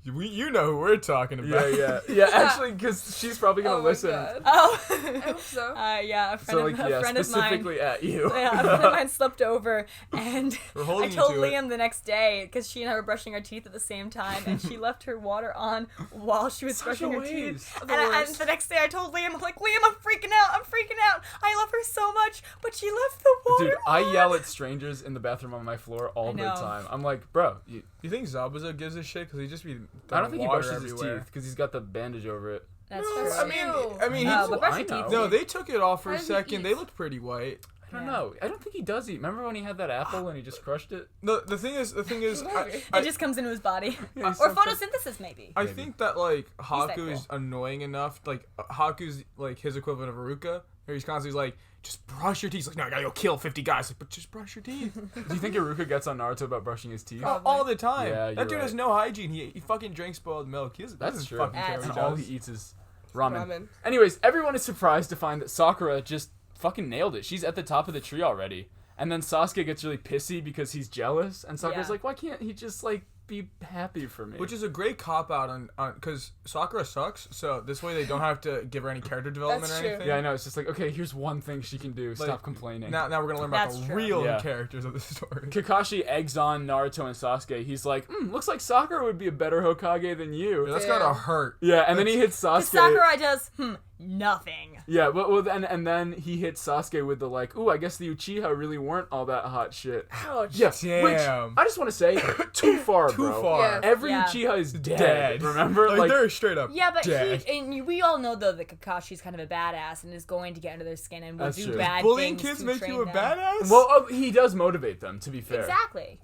You know who we're talking about.
Yeah. Actually, because she's probably gonna
Oh my
listen.
God.
Oh.
I hope so.
Yeah, a
So
friend,
like,
a friend of mine.
specifically at you.
Yeah, a friend of mine slept over, and
We're
I
holding
told
you to it.
Liam the next day because she and I were brushing our teeth at the same time, and she left her water on while she was brushing her teeth. And, and the next day, I told Liam, I'm like, Liam, I'm freaking out. I love her so much, but she left the water
Dude,
on.
I yell at strangers in the bathroom on my floor all the
know.
time. I'm like, bro,
You think Zabuza gives a shit? Because he just be.
I don't think he
water
brushes his
everywhere.
teeth because he's got the bandage over it.
That's
No,
true.
I mean,
Oh,
he-
but brushing
I know.
teeth.
No, they took it off for
How
a
does he
second.
eat?
They looked pretty white.
I don't
Yeah.
know. I don't think he does eat. Remember when he had that apple and he just crushed it?
No, the thing is,
It
It just comes into his body.
Yeah,
Or
sometimes-
photosynthesis, maybe.
I
Maybe.
think that like
that
Haku is
cool.
annoying enough. Like Haku's like his equivalent of Iruka, where he's constantly like, just brush your teeth. He's like, no, I gotta go kill 50 guys. Like, but just brush your teeth.
Do you think Iruka gets on Naruto about brushing his teeth?
Probably.
All the time.
Yeah,
that
you're
dude has
right.
no hygiene. He fucking drinks spoiled milk. He doesn't,
That's
doesn't
true.
fucking care
That's
what
And all
he does.
he eats is ramen.
Ramen.
Anyways, everyone is surprised to find that Sakura just fucking nailed it. She's at the top of the tree already. And then Sasuke gets really pissy because he's jealous. And Sakura's
Yeah.
like, why can't he just, like, be happy for me?
Which is a great cop out on because Sakura sucks. So this way they don't have to give her any character development
That's
or
true.
anything.
Yeah, I know. It's just like, okay, here's one thing she can do. Stop
Like,
complaining.
Now we're gonna learn about
That's
the
true.
real
Yeah.
characters of the story.
Kakashi eggs on Naruto and Sasuke. He's like, looks like Sakura would be a better Hokage than you.
That's
Yeah.
gotta hurt.
Yeah, and then he hits Sasuke.
Sakurai does, nothing.
Yeah, well, and then he hits Sasuke with the like, ooh, I guess the Uchiha really weren't all that hot shit.
Ouch.
Yeah,
Damn.
which I just want to say, too far,
Too
bro.
far.
Yeah.
Every
Yeah.
Uchiha is dead.
Dead.
Remember?
Like, they're straight up
Yeah, but
dead.
we all know though that Kakashi's kind of a badass and is going to get under their skin and will
That's
do
true.
bad
Bullying
things
kids
to
make
train
you a
them.
badass?
Well, he does motivate them, to be fair.
Exactly.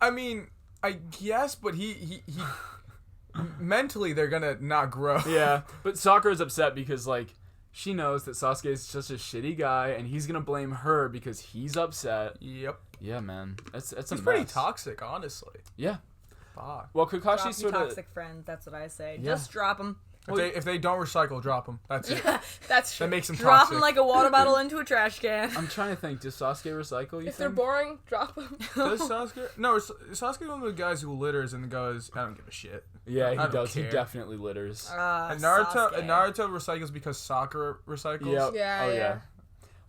I mean, I guess, but he mentally they're gonna not grow.
Yeah, but Sakura's upset because, like, she knows that Sasuke is just a shitty guy, and he's gonna blame her because he's upset.
Yep.
Yeah, man. It's a
It's
mess.
pretty toxic, honestly.
Yeah.
Fuck.
Well,
Drop
Kakashi's
your
sort of...
toxic friends. That's what I say.
Yeah.
Just drop them.
If they don't recycle, drop them. That's it.
That's true.
That makes them
Drop
toxic.
them like a water bottle into a trash can.
I'm trying to think. Does Sasuke recycle, you
If they're
think?
boring, drop them.
Does Sasuke? No, Sasuke's one of the guys who litters and goes, I don't give a shit.
Yeah, he
I don't
does. He
care.
definitely litters.
And
Sasuke.
Naruto recycles because Sakura recycles.
Yep.
Yeah,
Oh,
yeah.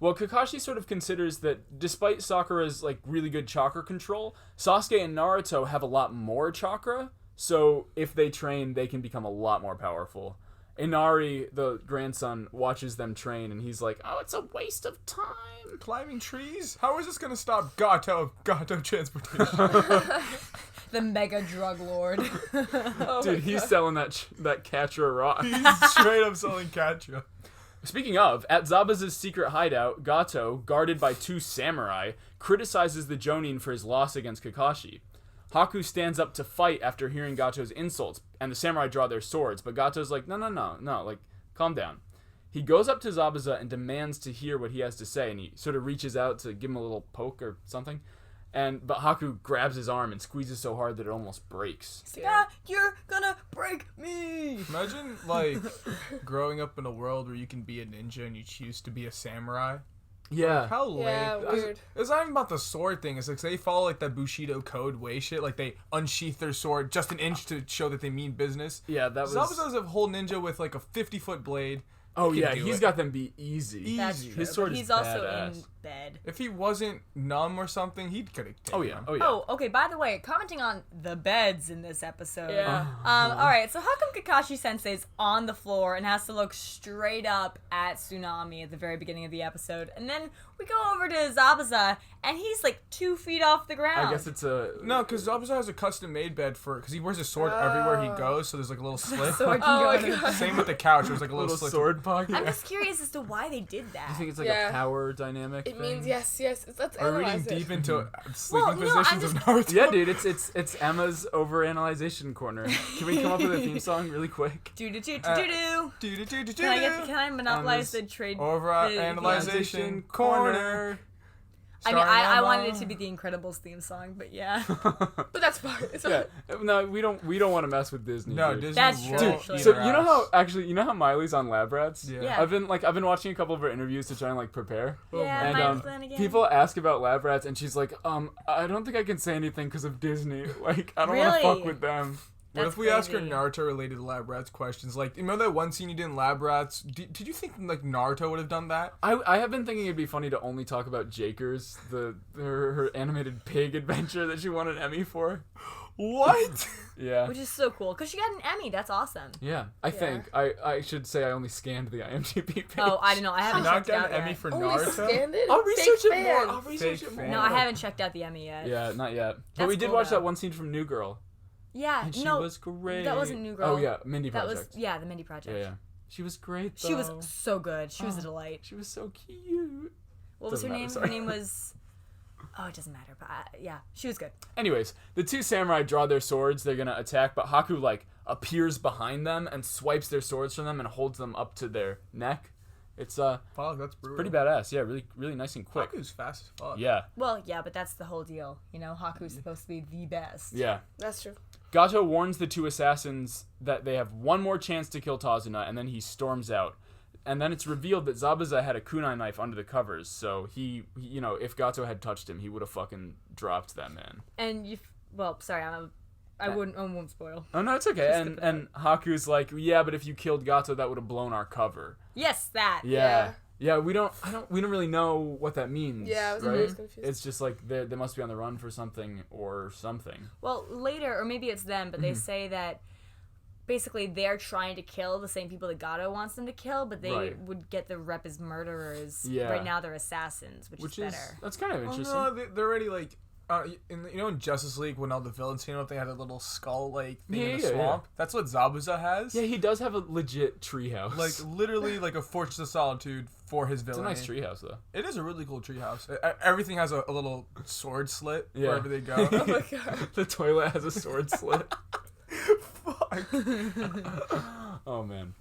Well, Kakashi sort of considers that despite Sakura's, like, really good chakra control, Sasuke and Naruto have a lot more chakra, so if they train, they can become a lot more powerful. Inari, the grandson, watches them train, and he's like, oh, it's a waste of time.
Climbing trees? How is this gonna stop Gato transportation?
The mega drug lord.
Oh
Dude,
my
he's
God.
selling that Katra rock.
He's straight up selling Katya.
Speaking of, at Zabuza's secret hideout, Gato, guarded by 2 samurai, criticizes the Jonin for his loss against Kakashi. Haku stands up to fight after hearing Gato's insults, and the samurai draw their swords, but Gato's like, no, like, calm down. He goes up to Zabuza and demands to hear what he has to say, and he sort of reaches out to give him a little poke or something, but Haku grabs his arm and squeezes so hard that it almost breaks.
Yeah, you're gonna break me.
Imagine, like, growing up in a world where you can be a ninja and you choose to be a samurai.
Yeah.
How lame.
Yeah, weird.
It's not even about the sword thing. It's like they follow, like, that Bushido code way shit. Like, they unsheath their sword just an inch to show that they mean business.
Yeah, that was...
Zabuza's a whole ninja with, like, a 50-foot blade.
Oh,
He can
yeah,
do
he's
it.
got them beat easy.
That's
Easy.
true.
His sword
but
is
he's also
badass.
in bed.
If he wasn't numb or something, he could have taken
Oh, yeah.
him.
Oh, yeah.
Oh, okay. By the way, commenting on the beds in this episode.
Yeah.
Uh-huh.
All right. So how come Kakashi Sensei's on the floor and has to look straight up at Tsunami at the very beginning of the episode, and then we go over to Zabuza and he's like 2 feet off the ground?
I guess it's a...
No, because Zabuza has a custom-made bed because he wears a sword everywhere he goes, so there's, like, a little slit.
Sword can
Oh
go
my
under the
God.
Same with the couch. There's, like, a
little
little slit.
sword pocket.
I'm just curious as to why they did that.
You think it's like
Yeah.
a power dynamic
It
thing?
means yes. Let's
Are we reading
analyze it.
deep into sleeping
no, I'm
positions of
just-
Naruto?
Yeah, dude, it's Emma's overanalyzation corner. Can we come up with a theme song really quick?
Do do do
Uh,
do do.
Can
Can I monopolize the trade?
Overanalyzation corner.
I mean, I
Starting
wanted it
on-
to be the Incredibles theme song, but yeah.
But that's fine. It's
Yeah,
fine.
no, we don't want to mess with Disney.
No,
dude.
Disney
That's true,
won't
actually.
eat
So
our
you know
ass.
how Miley's on Lab Rats?
Yeah.
Yeah.
I've been watching a couple of her interviews to try and like prepare.
Yeah,
And
Miley Flanagan.
people ask about Lab Rats, and she's like, I don't think I can say anything because of Disney. Like, I don't want to
Really?
fuck with them.
What
That's
if we ask her
crazy.
Naruto-related Lab Rats questions? Like, you remember that one scene you did in Lab Rats? Did you think, like, Naruto would have done that?
I have been thinking it'd be funny to only talk about Jakers, her animated pig adventure that she won an Emmy for.
What?
Yeah.
Which is so cool, because she got an Emmy. That's awesome.
Yeah, I think. I should say I only scanned the IMDb page.
Oh, I don't know. I haven't
Not
checked
got
out
an Emmy
yet.
for
Only
Naruto?
scanned it?
I'll
Fake
research it
fan.
more. I'll research
Fake
it more.
fan.
No, I haven't checked out the Emmy yet.
Yeah, not yet. But
That's
we did
cool,
watch
though.
that one scene from New Girl.
Yeah,
And she
no,
was great.
that wasn't New Girl.
Oh, yeah, Mindy
that
Project.
was the Mindy Project.
Yeah. She was great, though.
She was so good. She was a delight.
She was so cute.
What was
Doesn't
her
matter,
name?
sorry.
Her name was. Oh, it doesn't matter. But yeah, she was good.
Anyways, the 2 samurai draw their swords. They're gonna attack, but Haku, like, appears behind them and swipes their swords from them and holds them up to their neck. It's
Fuck, that's brutal.
pretty badass. Yeah, really, really nice and quick.
Haku's fast as fuck.
Yeah,
Well, yeah, but that's the whole deal. You know, Haku's supposed to be the best.
yeah.
That's true.
Gato warns the 2 assassins that they have one more chance to kill Tazuna, and then he storms out. And then it's revealed that Zabuza had a kunai knife under the covers, so he you know, if Gato had touched him, he would have fucking dropped that man.
And you. Well, sorry, I won't spoil.
Oh no, it's okay. And Haku's like, yeah, but if you killed Gato, that would have blown our cover.
Yes, that.
Yeah, we don't really know what that means.
Yeah, I was
right?
always confused.
It's just like they must be on the run for something or something.
Well, later, or maybe it's them, but they say that basically they're trying to kill the same people that Gato wants them to kill, but they
Right.
would get the rep as murderers.
Yeah.
Right now they're assassins, which is better.
That's kind of interesting.
Oh, no, they're already like, in Justice League when all the villains came up, they had a little skull like thing in the swamp. That's what Zabuza has.
Yeah, he does have a legit treehouse.
Like literally like a Fortress of Solitude for his villain.
It's a nice treehouse though.
It is a really cool treehouse. Everything has a little sword slit
Yeah.
wherever they go.
Oh my god.
The toilet has a sword slit.
Fuck.
Oh man.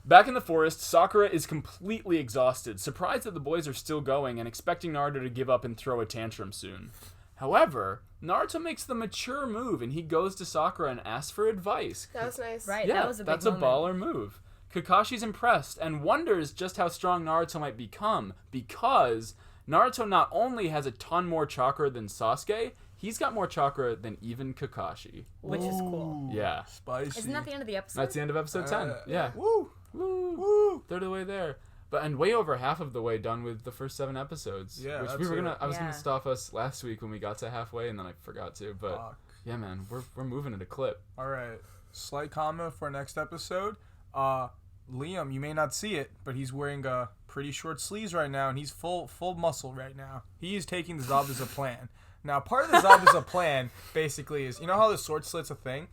Back in the forest, Sakura is completely exhausted, surprised that the boys are still going and expecting Naruto to give up and throw a tantrum soon. However, Naruto makes the mature move and he goes to Sakura and asks for advice.
That was nice.
Right,
Yeah,
that was a big
that's
moment.
a baller move. Kakashi's impressed and wonders just how strong Naruto might become because Naruto not only has a ton more chakra than Sasuke, he's got more chakra than even Kakashi.
Which is cool.
Yeah.
Spicy.
Isn't that the end of the episode?
That's the end of episode 10. Yeah.
Woo.
Woo.
Woo.
Third of the way there. And way over half of the way done with the first 7 episodes.
Yeah,
which
that's
we were
it.
I was
Yeah.
gonna stop us last week when we got to halfway and then I forgot to. But
Fuck.
yeah, man, we're moving at a clip.
All right. Slight comment for next episode. Liam, you may not see it, but he's wearing pretty short sleeves right now, and he's full muscle right now. He is taking the Zabuza plan. Now, part of the Zabuza plan basically is, you know how the sword slit's a thing?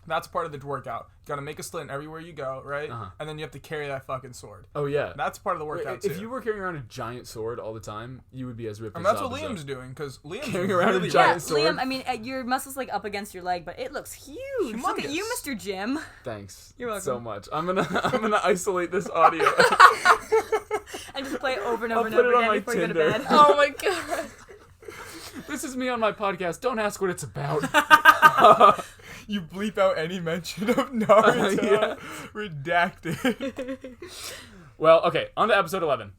That's part of the workout. You gotta make a slit everywhere you go, right?
Uh-huh.
And then you have to carry that fucking sword.
Oh yeah.
That's part of the workout too.
If you were carrying around a giant sword all the time, you would be as ripped
and
as
that's what
Zabuza.
Liam's doing, because Liam's
Carrying around a
really
giant
Yeah,
sword.
Liam, I mean, your muscle's like up against your leg, but it looks huge. Look at you,
Humongous.
Mr. Jim.
Thanks.
You're welcome.
So much. I'm gonna isolate this audio.
And just play it over and over
I'll
and
put
over
it on
again
my
before you go to
Tinder.
bed.
Oh my god.
This is me on my podcast. Don't ask what it's about.
You bleep out any mention of Naruto.
Yeah.
Redacted.
Well, okay, on to episode 11.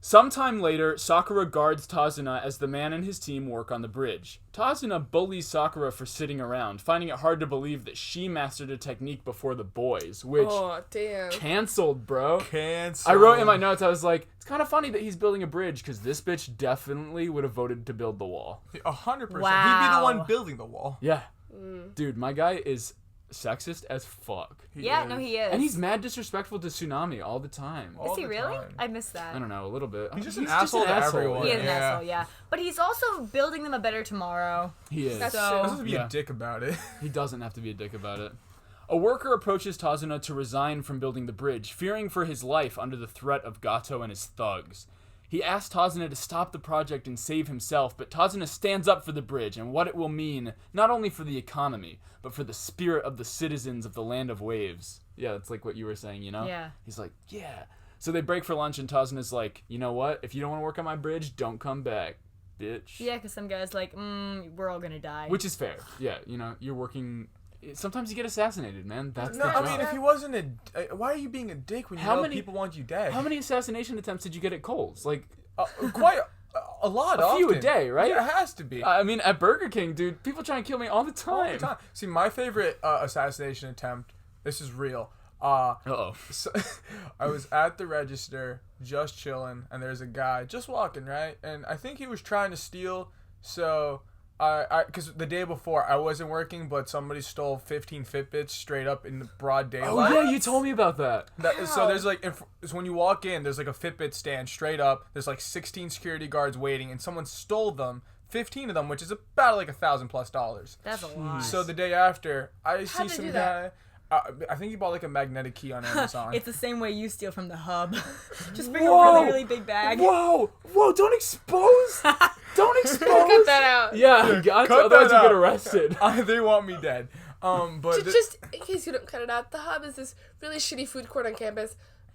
Sometime later, Sakura guards Tazuna as the man and his team work on the bridge. Tazuna bullies Sakura for sitting around, finding it hard to believe that she mastered a technique before the boys, which
Oh damn.
canceled, bro.
Cancel.
I wrote in my notes, I was like, it's kind of funny that he's building a bridge, because this bitch definitely would have voted to build the wall.
100%. He'd be
Wow.
the one building the wall.
Yeah. Dude, my guy is sexist as fuck.
Yeah, no, he is.
And he's mad disrespectful to Tsunami all the time.
all
Is he
the
really?
time.
I missed that.
I don't know, a little bit.
He's just an asshole to everyone.
He is an
Yeah.
asshole, yeah. But he's also building them a better tomorrow.
He is.
That's
So-
true.
Doesn't have to be
Yeah.
a dick about it.
He doesn't have to be a dick about it. A worker approaches Tazuna to resign from building the bridge, fearing for his life under the threat of Gato and his thugs. He asks Tazuna to stop the project and save himself, but Tazuna stands up for the bridge and what it will mean, not only for the economy, but for the spirit of the citizens of the Land of Waves. Yeah, that's like what you were saying, you know?
Yeah.
He's like, yeah. So they break for lunch and Tazuna's like, you know what? If you don't want to work on my bridge, don't come back, bitch.
Yeah, because some guy's like, we're all gonna die.
Which is fair. Yeah, you know, you're working... Sometimes you get assassinated, man. That's
No,
the
I
job.
mean, if he wasn't why are you being a dick when you
How
know
many-
people want you dead?
How many assassination attempts did you get at Kohl's? Like,
Quite a lot.
A few a
often.
day, right?
Yeah, it has to be.
I mean, at Burger King, dude, people try and kill me all the
All
time.
the time. See, my favorite assassination attempt. This is real.
Uh-oh.
So, I was at the register, just chilling, and there's a guy just walking, right? And I think he was trying to steal. So, because the day before I wasn't working, but somebody stole 15 Fitbits straight up in the broad
Oh,
daylight.
yeah, you told me about that.
So there's like, so when you walk in, there's like a Fitbit stand straight up. There's like 16 security guards waiting, and someone stole them, 15 of them, which is about like $1,000+.
That's a lot.
So the day after, I see
they
some
do
guy.
that?
I think he bought like a magnetic key on Amazon.
It's the same way you steal from the hub. Just bring
Whoa.
a really, really big bag.
Whoa, don't expose. Don't expose.
Cut that out.
Yeah, you got to,
Cut
otherwise
that
you get
out.
arrested.
They want me dead. But
Just in case you don't cut it out, the Hub is this really shitty food court on campus.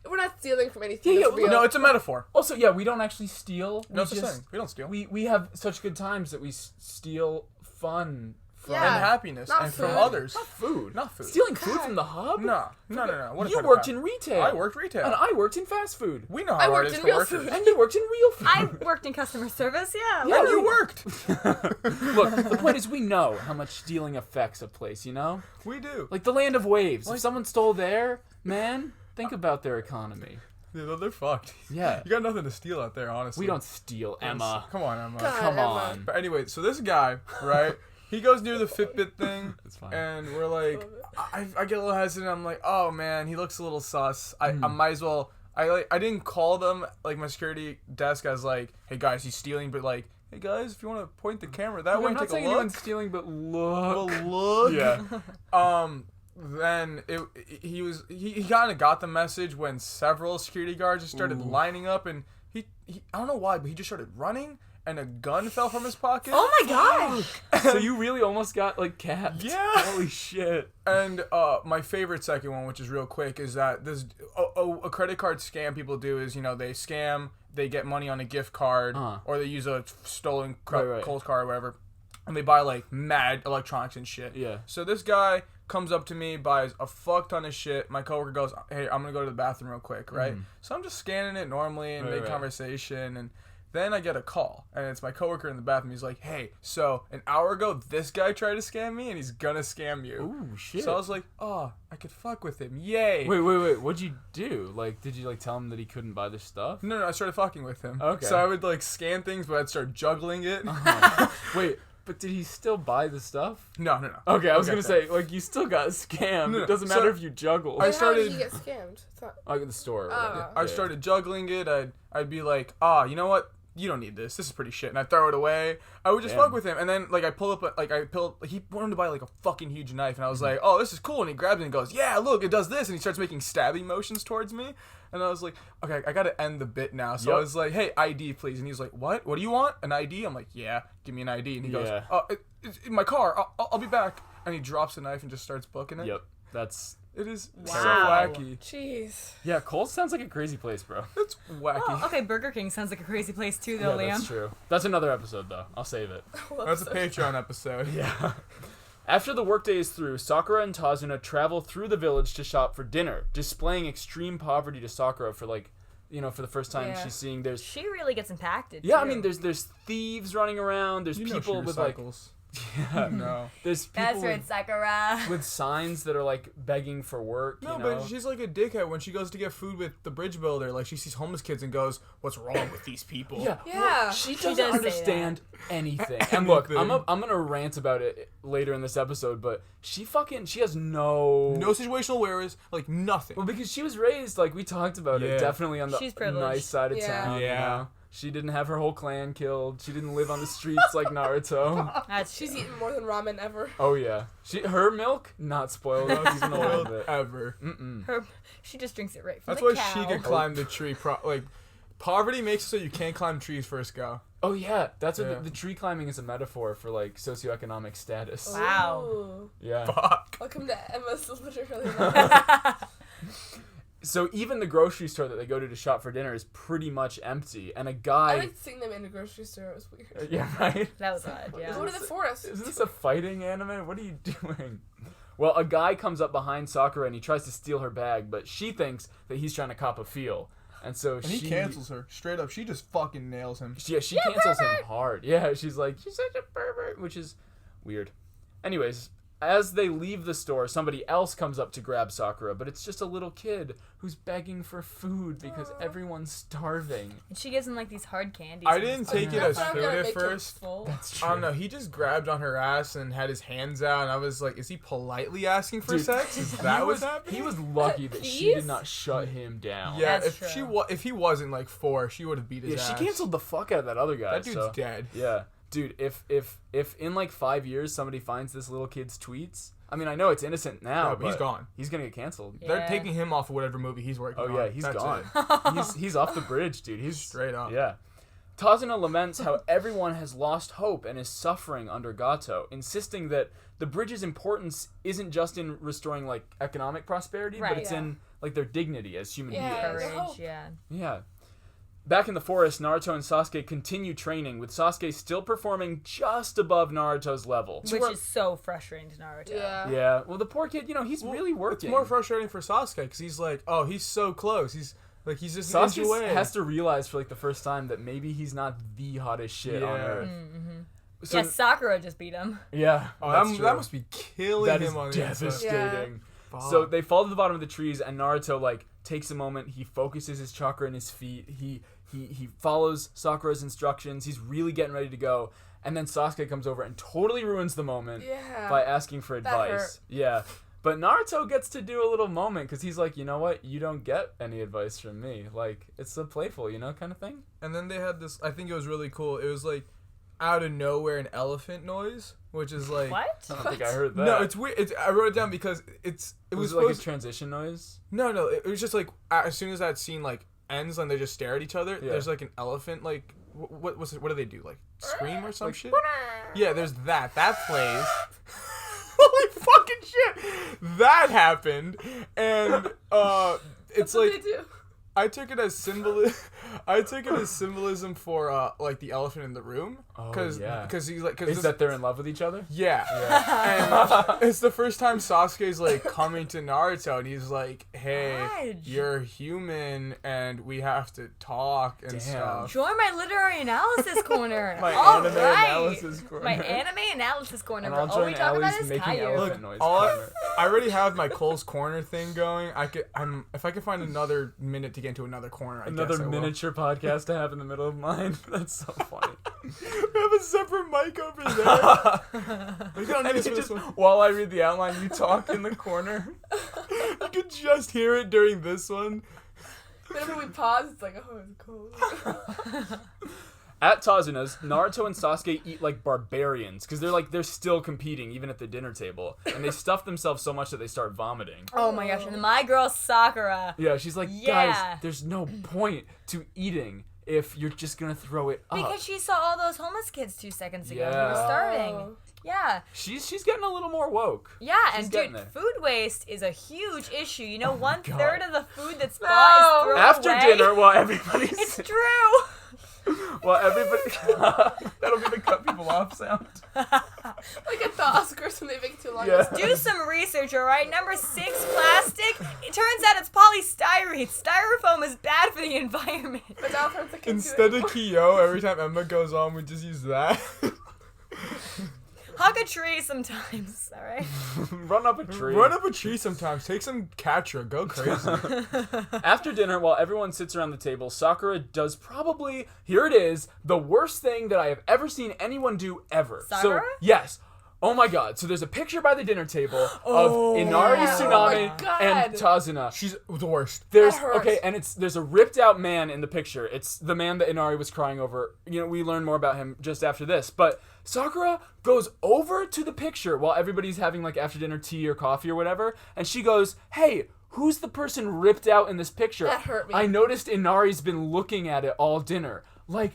We're not stealing from anything.
Yeah,
that's
yeah,
real.
no, it's a metaphor.
Also, yeah, we don't actually steal.
No
We
such
just-
thing. We don't steal.
We have such good times that we steal fun from
Yeah.
And happiness,
Not
and from
food.
others.
Not food.
Not food.
Stealing food from the hub?
No. What a
You
pedophile.
worked in retail.
I worked retail.
And I worked in fast food.
We know
I
how hard
worked
it is
in
for
real
workers.
food.
And you worked in real food.
I worked in customer service, yeah.
Yeah,
And you
we-
worked.
Look, the point is we know how much stealing affects a place, you know?
We do.
Like the Land of Waves. If someone stole there, man, think about their economy.
They're fucked.
Yeah.
You got nothing to steal out there, honestly.
We don't steal, Emma.
Come on, Emma.
God,
Come
Emma.
on.
But anyway, so this guy, right? he goes near the Fitbit thing,
It's fine.
and we're like, I get a little hesitant. I'm like, oh man, he looks a little sus. I might as well. I didn't call them like my security desk. I was like, hey guys, he's stealing, but like, hey guys, if you want to point the camera that way,
I'm not
take
saying
a look.
anyone's stealing, but look.
But look.
Yeah.
Then he kind of got the message when several security guards just started lining up, and he I don't know why, but he just started running, and a gun fell from his pocket.
Oh my gosh!
So you really almost got like capped.
Yeah.
Holy shit.
And my favorite second one, which is real quick, is that this a credit card scam people do is, they scam, they get money on a gift card, or they use a stolen Kohl's card or whatever, and they buy like mad electronics and shit.
Yeah.
So this guy comes up to me, buys a fuck ton of shit. My coworker goes, hey, I'm gonna go to the bathroom real quick, right? So I'm just scanning it normally and make conversation, and then I get a call, and it's my coworker in the bathroom. He's like, hey, so an hour ago, this guy tried to scam me, and he's gonna scam you.
Ooh, shit.
So I was like, oh, I could fuck with him. Yay.
Wait. What'd you do? Like, did you like tell him that he couldn't buy this stuff?
No, I started fucking with him.
Okay.
So I would like scan things, but I'd start juggling it.
Wait, but did he still buy the stuff?
No.
Okay, I was gonna say, like, you still got scammed.
No.
It doesn't
So
matter if you juggle.
I
How did
started-
he get scammed? It's not...
Like at the store. Or whatever.
I started juggling it. I'd be like, you know what? You don't need this. This is pretty shit. And I'd throw it away. I would just fuck with him. And then, like, I pull up, he wanted to buy, like, a fucking huge knife. And I was like, oh, this is cool. And he grabs it and goes, yeah, look, it does this. And he starts making stabbing motions towards me. And I was like, okay, I got to end the bit now. So I was like, hey, ID, please. And he's like, what? What do you want? An ID? I'm like, yeah, give me an ID. And he goes, it's in my car. I'll be back. And he drops the knife and just starts booking it.
Yep. That's...
It is so
Wow.
wacky.
Jeez.
Yeah, Kohl's sounds like a crazy place, bro.
It's wacky.
Oh, okay, Burger King sounds like a crazy place too, though,
Yeah,
Liam.
that's true. That's another episode, though. I'll save it.
That's a Patreon episode.
Yeah. After the workday is through, Sakura and Tazuna travel through the village to shop for dinner, displaying extreme poverty to Sakura for, like, for the first time she's seeing there's...
She really gets impacted.
Yeah,
too.
I mean, there's thieves running around, there's people with, like... Yeah.
No.
There's people
That's right, Sakura.
with signs that are, like, begging for work,
No,
you know?
but she's like a dickhead when she goes to get food with the bridge builder. Like, she sees homeless kids and goes, what's wrong with these people?
Yeah.
Yeah.
She
does
doesn't
say
understand anything. And look, I'm gonna rant about it later in this episode, but she has no
situational awareness, like nothing.
Well, because she was raised, like we talked about it, definitely on the
She's privileged.
nice side of town.
Yeah.
You know? She didn't have her whole clan killed. She didn't live on the streets like Naruto.
She's eaten more than ramen ever.
Oh yeah. Her milk not spoiled even a little bit.
Ever.
She just drinks it right from
That's
the
why
cow.
she could climb the tree. Poverty makes it so you can't climb trees first go.
Oh yeah, that's what the tree climbing is a metaphor for, like, socioeconomic status.
Wow.
Ooh.
Yeah.
Fuck.
Welcome to Emma's literally.
So even the grocery store that they go to shop for dinner is pretty much empty, and a guy...
I liked seeing them in a grocery store. It was weird.
Yeah, right?
That was odd, yeah.
Go to the forest.
Is this a fighting anime? What are you doing? Well, a guy comes up behind Sakura and he tries to steal her bag, but she thinks that he's trying to cop a feel. And so
He cancels her straight up. She just fucking nails him.
Yeah, she cancels him hard. Yeah, she's like, she's such a pervert, which is weird. Anyways, as they leave the store, somebody else comes up to grab Sakura, but it's just a little kid who's begging for food because everyone's starving.
And she gives him like these hard candies.
I didn't take it as
That's
food
not gonna
at
make him
first.
full.
That's
I don't know. He just grabbed on her ass and had his hands out, and I was like, is he politely asking for
Dude,
sex? Is that what's happening?
He was lucky that she
Please?
did not shut him down.
Yeah,
That's
if he wasn't like 4, she would have beat his
Yeah,
ass.
she canceled the fuck out of that other guy.
That dude's
so.
dead.
Yeah. Dude, if in like 5 years somebody finds this little kid's tweets, I mean, I know it's innocent now,
Yeah, but he's gone.
He's gonna get canceled.
Yeah.
They're taking him off of whatever movie he's working on.
Oh yeah, he's
That's
gone.
it.
he's off the bridge, dude. He's
Straight up.
Yeah. Tazuna laments how everyone has lost hope and is suffering under Gato, insisting that the bridge's importance isn't just in restoring like economic prosperity, but
Right.
it's in like their dignity as human
Yeah.
beings.
Courage,
hope.
yeah.
Yeah. Back in the forest, Naruto and Sasuke continue training, with Sasuke still performing just above Naruto's level.
Which is so frustrating to Naruto.
Yeah.
Yeah, well, the poor kid, he's really working.
It's more frustrating for Sasuke because he's like, oh, he's so close. He's just an inch
Sasuke
away.
has to realize for like the first time that maybe he's not the hottest shit on
Yeah.
earth.
Yeah, Sakura just beat him.
Yeah,
Oh,
that's
that must be killing
that
him
is
on the inside.
devastating. So they fall to the bottom of the trees, and Naruto like takes a moment. He focuses his chakra in his feet. He follows Sakura's instructions. He's really getting ready to go. And then Sasuke comes over and totally ruins the moment by asking for advice.
Hurt.
Yeah. But Naruto gets to do a little moment because he's like, you know what? You don't get any advice from me. Like, it's a playful, kind of thing.
And then they had this, I think it was really cool. It was like out of nowhere an elephant noise, which is like...
What?
I don't think I heard that.
No, it's weird. I wrote it down because it was
like a transition noise?
No, it was just like as soon as that scene like ends and they just stare at each other, there's like an elephant like... What do they do? Like scream or some
like,
shit? Yeah, there's that. That plays. Holy fucking shit! That happened, and it's
That's what
like
they do.
I took it as symbolism for like the elephant in the room. Because he's like
is that they're in love with each other?
Yeah. And it's the first time Sasuke's like coming to Naruto and he's like, hey,
Fudge.
you're human and we have to talk and stuff.
Join my literary analysis corner.
My
All
anime
right.
analysis corner.
My anime analysis corner.
And
where
I'll
all we
join
talk about
Allie's
is
making
Caillou.
elephant noise
All
corner.
I already have my Cole's Corner thing going. If I could find another minute to get into another corner, I guess I will.
Miniature podcast to have in the middle of mine. That's so funny.
We have a separate mic over there. We don't
And
need
you
this
just,
one.
while I read the outline, you talk in the corner.
You could just hear it during this one.
Whenever we pause, it's like, oh, it's cold.
At Tazuna's, Naruto and Sasuke eat like barbarians because they're still competing even at the dinner table, and they stuff themselves so much that they start vomiting.
Oh my gosh, and my girl Sakura.
Yeah, she's like,
Yeah.
guys, there's no point to eating if you're just gonna throw it up.
Because she saw all those homeless kids 2 seconds ago who
Yeah.
were starving.
Oh.
Yeah.
She's getting a little more woke.
Yeah,
She's
and
getting
dude,
there.
food waste is a huge issue. You know,
my
1/3
God.
of the food that's
No.
bought is thrown
After
away.
dinner, while everybody's
It's true.
while everybody that'll be the cut people off sound.
Like at the Oscars when they make it too long.
Yeah.
Do some research, all right? Number 6, plastic. It turns out it's polystyrene. Styrofoam is bad for the environment.
But now it turns like
Instead of Kyo, every time Emma goes on, we just use that.
Hug a tree sometimes, all right?
Run up a tree.
Run up a tree sometimes. Take some Katra. Go crazy.
After dinner, while everyone sits around the table, Sakura does probably, here it is, the worst thing that I have ever seen anyone do ever.
Sakura?
So, yes. Oh my god. So there's a picture by the dinner table of Inari,
yeah.
Tsunami,
Oh my God.
and Tazuna.
She's the worst.
There's
That hurts.
okay, and there's a ripped out man in the picture. It's the man that Inari was crying over. We learn more about him just after this. But Sakura goes over to the picture while everybody's having like after dinner tea or coffee or whatever, and she goes, "Hey, who's the person ripped out in this picture?"
That hurt me.
I noticed Inari's been looking at it all dinner. Like,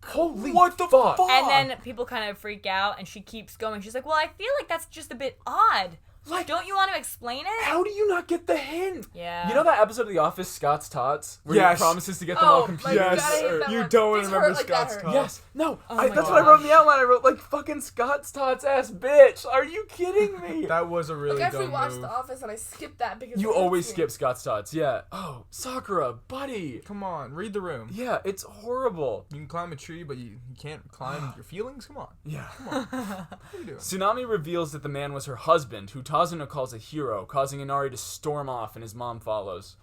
holy
What the
fuck?
fuck?
And then people kind of freak out, and she keeps going. She's like, well, I feel like that's just a bit odd.
Like,
don't you want to explain it?
how do you not get the hint?
Yeah.
You know that episode of The Office, Scott's Tots, where
Yes.
he promises to get them all
Oh,
confused?
my God, I
Yes,
hate that
you
one.
don't
These
remember
hurt like that
Scott's
hurt.
Tots.
Yes. No.
Oh my
That's what I wrote in the
gosh.
outline. I wrote like fucking Scott's Tots ass bitch. Are you kidding me?
That was a really
Like I
dumb
rewatched
move.
The Office and I skipped that because
You
it hurts
always
me.
skip Scott's Tots. Yeah. Oh, Sakura, buddy.
Come on, read the room.
Yeah, it's horrible.
You can climb a tree, but you can't climb your feelings? Come on.
Yeah.
What are you doing?
Tsunami reveals that the man was her husband, who Tazuna calls a hero, causing Inari to storm off, and his mom follows.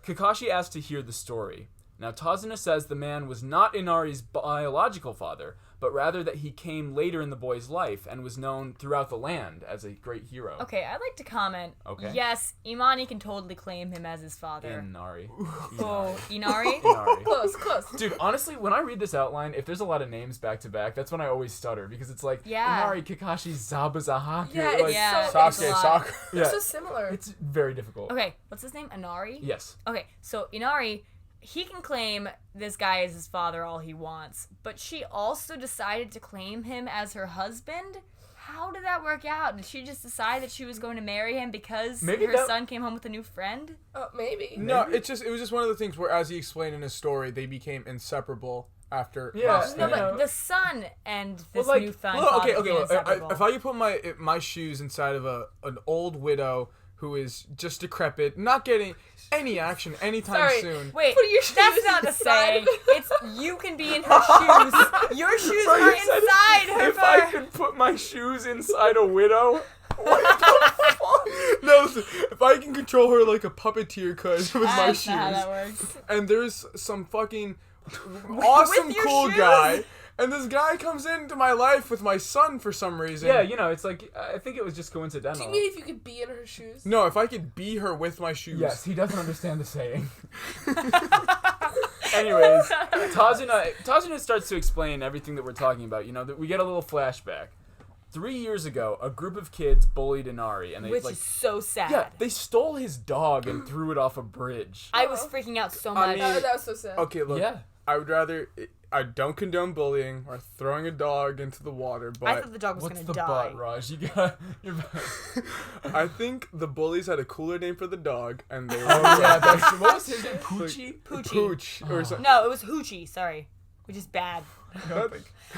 Kakashi asks to hear the story. Now, Tazuna says the man was not Inari's biological father, but rather that he came later in the boy's life and was known throughout the land as a great hero.
Okay, I'd like to comment.
Okay.
Yes, Imani can totally claim him as his father.
Inari.
Oh, Inari?
Inari.
Close.
Dude, honestly, when I read this outline, if there's a lot of names back to back, that's when I always stutter because it's like
Yeah.
Inari, Kakashi, Zabuza, Haku.
Yeah, it's
like,
Yeah.
so
Sasuke,
it's a lot.
Sakura.
yeah,
They're so similar.
it's very difficult.
Okay, what's his name? Inari?
Yes.
Okay, so Inari, he can claim this guy as his father all he wants, but she also decided to claim him as her husband? How did that work out? Did she just decide that she was going to marry him because
Maybe
her
that-
son came home with a new friend?
Oh, maybe.
No, it was just one of the things where, as he explained in his story, they became inseparable after.
Yeah.
this.
No,
Yeah.
but the son and this
like,
new son
Well, okay.
became inseparable.
If I could put my shoes inside of an old widow who is just decrepit, not getting any action anytime
Sorry.
soon.
Wait,
Put your
that's
shoes
not the
inside
saying.
of it.
It's you can be in her shoes. Your shoes
Bro,
are
you said
inside her.
If I could put my shoes inside a widow. What the fuck?
No, listen, if I can control her like a puppeteer could with my
That's not how that
shoes,
works.
and there's some fucking awesome
your
cool
shoes?
guy, and this guy comes into my life with my son for some reason.
Yeah, it's like, I think it was just coincidental.
Do you mean if you could be in her shoes?
No, if I could be her with my shoes.
Yes, he doesn't understand the saying. Anyways, Tajina starts to explain everything that we're talking about. That we get a little flashback. 3 years ago, a group of kids bullied Inari, and they
Which is so sad.
yeah, they stole his dog and threw it off a bridge.
I was freaking out so much.
mean-
That was so sad.
Okay, look.
Yeah.
I would rather. I don't condone bullying or throwing a dog into the water,
I
but
thought the dog was
What's
gonna
the
die.
butt, Raj? You're
I think the bullies had a cooler name for the dog, and they were
Oh yeah, what was his name? Poochie?
Poochie.
Pooch or something.
No, it was Hoochie. Sorry, which is bad.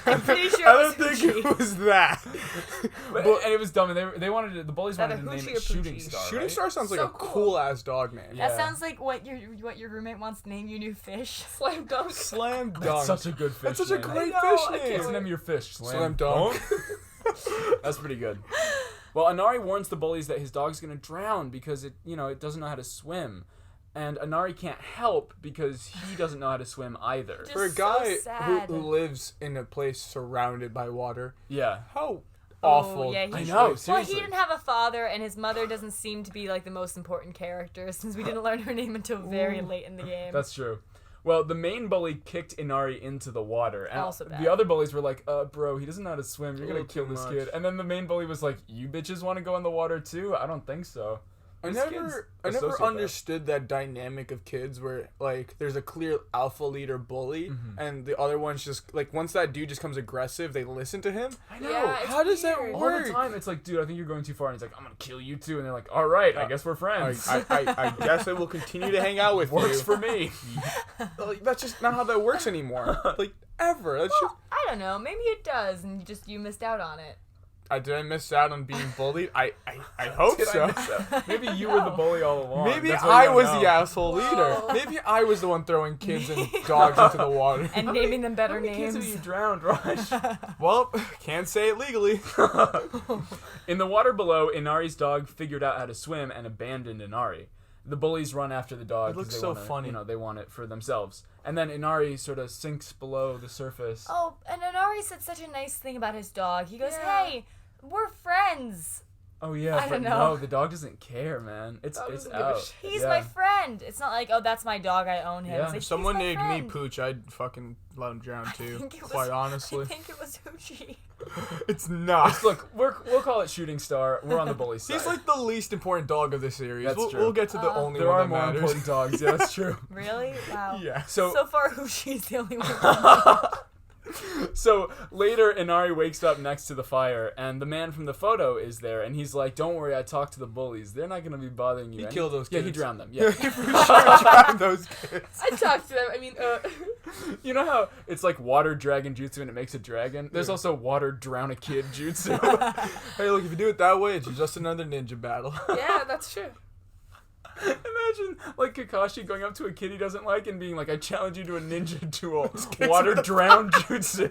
I'm pretty sure
I
it
don't
was
think
Hoochie.
it was that.
And it was dumb, and they wanted the bullies wanted to
Either
name
Hoochie
it
or
Shooting
Poochie.
Star.
Shooting
right?
Star sounds like
So
a
cool.
cool ass dog name.
Yeah.
That sounds like what your roommate wants to name your new fish.
Slam dunk.
Slam dunk.
That's such a good fish.
That's such a
name.
great
I know,
fish
I
name.
can't
What's the name of your fish?
Slam dunk.
That's pretty good. Well, Inari warns the bullies that his dog's gonna drown because it doesn't know how to swim, and Inari can't help because he doesn't know how to swim either.
Just
For a
so
guy
sad.
who lives in a place surrounded by water,
Yeah.
how awful.
Oh, yeah,
I
he-
know.
Well,
Seriously.
he didn't have a father, and his mother doesn't seem to be like the most important character since we didn't learn her name until very late in the game.
That's true. Well, the main bully kicked Inari into the water, and
Also bad.
the other bullies were like, bro, he doesn't know how to swim. You're gonna
little
kill
too
this
much.
kid." And then the main bully was like, "You bitches want to go in the water too? I don't think so."
I
This kid's
never
a sociopath.
understood that dynamic of kids where like there's a clear alpha leader bully and the other one's just like once that dude just comes aggressive they listen to him.
I know.
Yeah, it's
How does that
weird.
All
work?
the time, it's like, dude, I think you're going too far. And he's like, I'm gonna kill you too. And they're like, all right, I guess we're friends.
I guess I will continue to hang out with
Works
you.
for me.
Like, that's just not how that works anymore. Like ever. That's just,
I don't know. Maybe it does, and you missed out on it.
did I miss out on being bullied? I hope
Did
so.
I miss that? Maybe you were the bully all along.
Maybe
That's what you
I
don't
was
know.
the asshole leader.
Whoa.
Maybe I was the one throwing kids and dogs into the water.
And naming them better
How many kids have
names.
you drowned, Raj?
Well, can't say it legally.
In the water below, Inari's dog figured out how to swim and abandoned Inari. The bullies run after the dog.
It looks
'cause they
so
wanna,
funny.
They want it for themselves. And then Inari sort of sinks below the surface.
Oh, and Inari said such a nice thing about his dog. He goes,
Yeah.
"Hey, we're friends.
Oh yeah,
I
but
don't know.
no, the dog doesn't care, man. It's
Dog
it's
doesn't give a
out.
shit.
He's
Yeah.
my friend." It's not like, "Oh, that's my dog. I own him."
Yeah.
It's like,
If someone
"He's my
named me
friend."
Pooch, I'd fucking let him drown too.
think it was-
Quite honestly.
I think it was Hoochie.
It's not.
Look, we'll call it Shooting Star. We're on the bully side.
He's like the least important dog of the series.
That's
We'll,
true.
we'll get to the only
there
one
are
that
more
matters.
important dogs. Yeah, that's true.
Really? Wow.
Yeah.
So
far, Hooshi's the only one.
So later, Inari wakes up next to the fire, and the man from the photo is there, and he's like, "Don't worry, I talked to the bullies. They're not gonna be bothering you."
He
any-"
killed those
Yeah, he
kids.
drowned them.
Yeah,
Yeah.
he for sure drowned those kids.
I talked to them. I mean,
You know how it's like water dragon jutsu and it makes a dragon? There's also water drown a kid jutsu.
Hey, look, if you do it that way, it's just another ninja battle.
yeah, that's true.
Imagine like Kakashi going up to a kid he doesn't like and being like, "I challenge you to a ninja duel, water drown jutsu."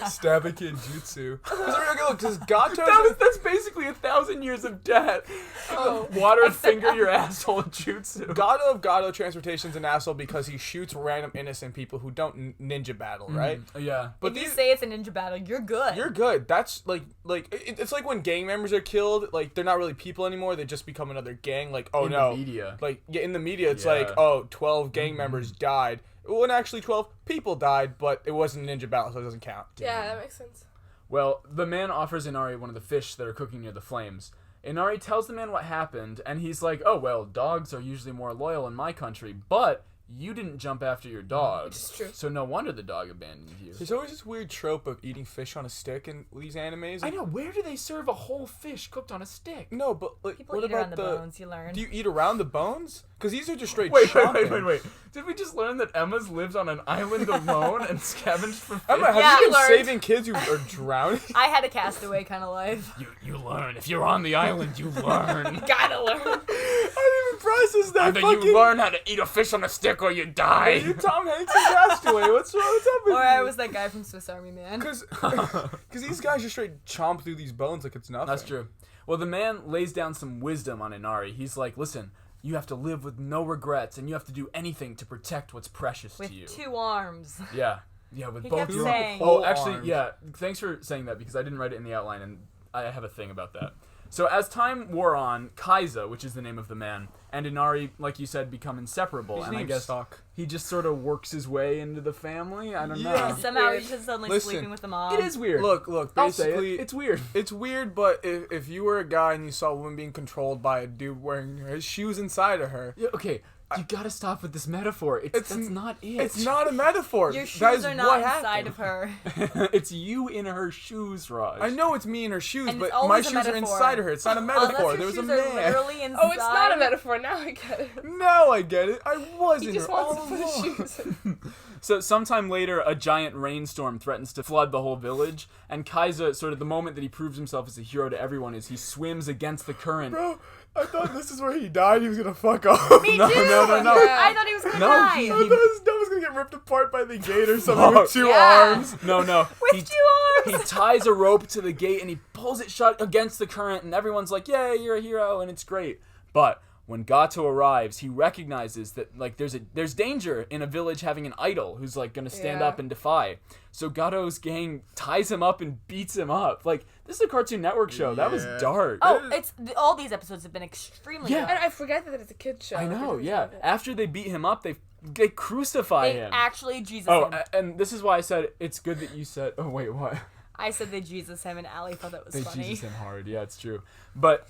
Stab a kid jutsu. Because Gato's
That's basically 1,000 years of death.
Oh.
Water finger your asshole jutsu.
Gato of Gato Transportation's an asshole because he shoots random innocent people who don't ninja battle, right?
Yeah.
But
If you say it's a ninja battle, you're good.
you're good. That's it's like when gang members are killed, like they're not really people anymore. They just become another gang. Like, oh
In
no,
the media.
like in the media, it's
Yeah.
like, oh, 12 gang members died. When actually 12 people died, but it wasn't a ninja battle, so it doesn't count.
Yeah, that makes sense.
Well, the man offers Inari one of the fish that are cooking near the flames. Inari tells the man what happened, and he's like, "Oh, well, dogs are usually more loyal in my country, but you didn't jump after your dog.
Which is true.
So no wonder the dog abandoned you."
There's always this weird trope of eating fish on a stick in these animes.
I know, where do they serve a whole fish cooked on a stick?
No, but like,
People
what
eat
about
around the bones, you learn.
Do you eat around the bones?
Because these are just straight
Wait.
chomping.
Did we just learn that Emma's lives on an island alone and scavenged for fish?
Emma, have
Yeah.
you been
Learned.
saving kids who are drowning?
I had a castaway kind of life.
You learn. If you're on the island, you learn.
Gotta learn.
I didn't even process that.
Either you learn how to eat a fish on a stick or you
Are
die.
you Tom Hanks in Castaway? What's up with
Or
you?
I was that guy from Swiss Army Man.
Because these guys just straight chomp through these bones like it's nothing.
That's true. Well, the man lays down some wisdom on Inari. He's like, listen, you have to live with no regrets, and you have to do anything to protect what's precious
With
to you.
2 arms.
Yeah, with
He
both
kept
your
saying-
Oh, actually,
arms.
yeah. Thanks for saying that because I didn't write it in the outline, and I have a thing about that. So as time wore on, Kaiza, which is the name of the man, and Inari, like you said, become inseparable.
These
and I
names
guess
suck.
he just sort of works his way into the family. I don't
Yeah.
know.
And somehow
Weird.
he's just suddenly
Listen,
sleeping with the mom.
It is weird.
Look,
I'll say it.
basically,
It's weird.
it's weird, but if you were a guy and you saw a woman being controlled by a dude wearing his shoes inside of her,
Yeah, okay, you gotta stop with this metaphor. That's not it.
it's not a metaphor.
Your
That
shoes
is
are
what
not inside
happened.
of her.
It's you in her shoes, Raj.
I know it's me in her shoes,
And
but
it's
my
always a
shoes are
metaphor.
inside of her. It's not a metaphor.
Unless
There
your
was a
shoes are
man.
literally inside.
Oh, it's not a metaphor. Now I get it.
No, I get it. I was
He
in
just
her
wants
all
to put his
along.
shoes in.
So sometime later, a giant rainstorm threatens to flood the whole village, and Kaiza, sort of the moment that he proves himself as a hero to everyone, is he swims against the current.
Bro, I thought this is where he died. He was gonna fuck off.
Me
No,
too!
no, no, no.
I thought he was gonna
No,
die.
he-
I thought his nose was gonna get ripped apart by the gate or something with 2
Yeah.
arms.
No.
With
he,
2
he
arms!
ties a rope to the gate and he pulls it shut against the current, and everyone's like, "Yay, you're a hero!" and it's great. But when Gato arrives, he recognizes that like there's danger in a village having an idol who's like gonna stand
Yeah.
up and defy. So Gato's gang ties him up and beats him up. Like, this is a Cartoon Network show. That was
Yeah.
dark.
Oh, all these episodes have been extremely
Yeah.
dark.
And I forget that it's a kid's show.
I know.
Because
Yeah.
of it.
After they beat him up, they crucify
They
him.
actually Jesus
Oh,
him.
and this is why I said it's good that you said. Oh wait, what?
I said they Jesus him, and Allie thought that was
They
funny.
Jesus him hard. Yeah, it's true. But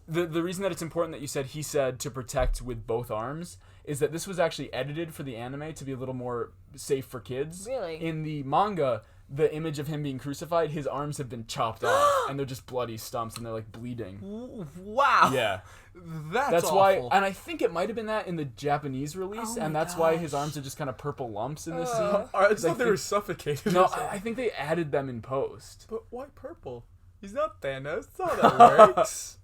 the reason that it's important that you said he said to protect with both arms is that this was actually edited for the anime to be a little more safe for kids.
Really?
In the manga, the image of him being crucified, his arms have been chopped off and they're just bloody stumps and they're like bleeding.
Wow.
Yeah.
That's
why,
awful.
and I think it might have been that in the Japanese release,
Oh
and
my
that's why
gosh.
his arms are just kind of purple lumps in this
Oh.
scene.
I just
I
thought they
think-
were suffocated.
No,
or something.
I think they added them in post.
But why purple? He's not Thanos. That's how that works.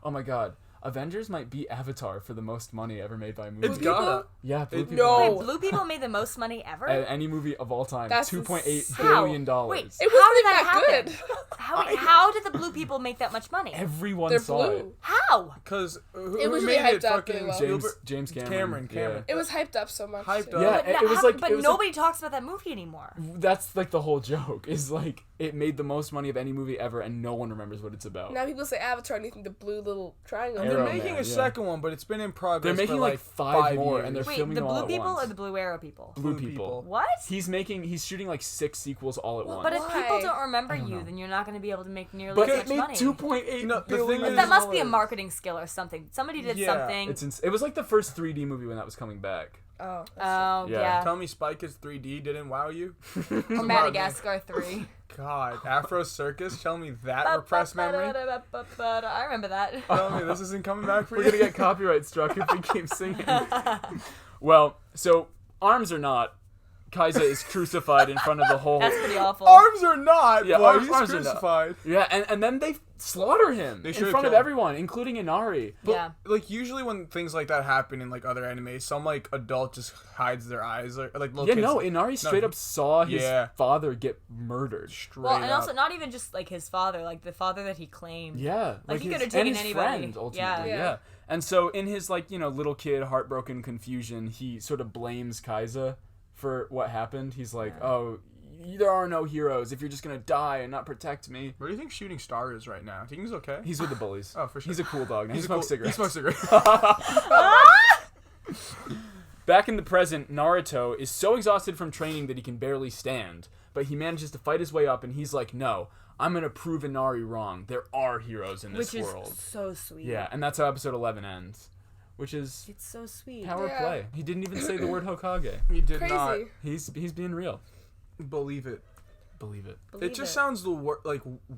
Oh my god. Avengers might beat Avatar for the most money ever made by a movie.
It's
Blue
gotta.
Yeah, Blue
It-
People.
no.
Wait, Blue People made the most money ever?
Any movie of all time.
That's
$2.8
insane.
billion.
Wait,
It
how
wasn't
did that
that
happen?
good.
How did the Blue People make that much money?
Everyone
They're
saw
blue.
How?
Because who
It was
made
really
it?
hyped up
Fucking
really well.
James Cameron.
Cameron.
Yeah.
It was hyped up so much.
Hyped
too.
up.
Yeah,
But,
it was like
but
it was
nobody talks about that movie anymore.
that's like the whole joke is like it made the most money of any movie ever and no one remembers what it's about.
Now people say Avatar and you think the blue little triangle.
And they're
Arrow
making
Man,
a
yeah.
second one, but it's been in progress.
They're making
for
like five more,
years.
and they're
Wait,
filming
the
them all
Blue
at
People
once.
or the Blue Arrow People?
Blue
Blue
People.
People.
What?
He's shooting like 6 sequels all at once.
But if people
Why?
don't remember
I don't
you,
know.
then you're not going to be able to make nearly
But
as
it
much
made
money.
2.8
No, the
billion
thing
But
is-
that must be a
dollars.
marketing skill or something. Somebody did
Yeah.
something.
It was like the first 3D movie when that was coming back.
Oh.
Oh,
Yeah.
yeah.
Tell me Spy Kids 3D didn't wow you?
Or Madagascar 3.
God, Afro Circus, tell me that repressed memory.
I remember that.
Tell me this isn't coming back for
We're
you.
gonna get copyright struck if we keep singing. Well, so arms or not, Kaiza is crucified in front of the whole.
That's pretty awful.
Arms are not,
Yeah,
but
arms
he's
are not.
crucified.
Yeah, and then they slaughter him
They
in
should've
front of
killed him.
everyone, including Inari.
Yeah.
Like usually when things like that happen in like other animes, some like adult just hides their eyes or like little
Yeah,
kids.
no, Inari straight up saw his
Yeah.
father get murdered.
Straight
Well, and
up.
also not even just like his father, like the father that he claimed.
Yeah,
Like, he
his-
could've taken
and his
anybody.
friend, ultimately.
Yeah.
Yeah. And so in his like little kid heartbroken confusion, he sort of blames Kaiza for what happened. He's like, "Oh, there are no heroes if you're just gonna die and not protect me."
Where do you think Shooting Star is right now? Do you think he's okay?
He's with the bullies.
Oh, for sure.
He's a cool dog. Now. He
a
smokes
cool-
cigarettes.
He smokes cigarettes.
Back in the present, Naruto is so exhausted from training that he can barely stand, but he manages to fight his way up, and he's like, "No, I'm gonna prove Inari wrong. There are heroes in this
Which is
world."
so sweet.
Yeah, and that's how episode 11 ends, which is
It's so sweet.
power
Yeah.
play. He didn't even say the word Hokage.
he did
Crazy.
not
He's being real.
believe it.
Believe it.
Believe
It just sounds the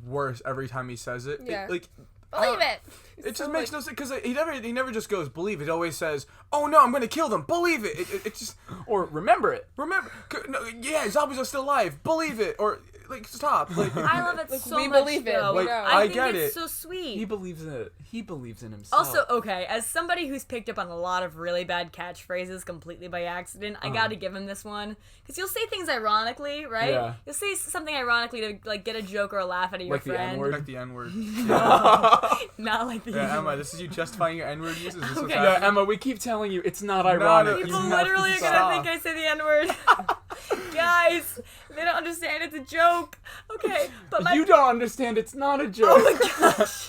worse every time he says it.
Yeah.
Like
Believe it.
It just makes no sense because he never just goes believe it. He always says, "Oh no, I'm gonna kill them. Believe it." It just
Or remember it.
remember. No, yeah, Zabuza's still alive. Believe it. Or like stop. Like
I love it so
we
much.
believe it.
Though.
Like,
I think
get
it's
it.
so sweet.
He believes in it. He believes in himself.
Also, okay, as somebody who's picked up on a lot of really bad catchphrases completely by accident, I gotta give him this one. Because you'll say things ironically, right?
Yeah.
You'll say something ironically to, like, get a joke or a laugh out of your
Like the
friend.
N-word?
like the N-word.
Not like the
Yeah, Emma, this is you justifying your N-word use? Is this what's
Okay.
Yeah,
happening?
Emma, we keep telling you it's not ironic.
no,
People
You have to
literally are
stop.
gonna think I say the N-word. Guys, they don't understand it's a joke. Okay, but my...
You don't understand. It's not a joke.
Oh my gosh.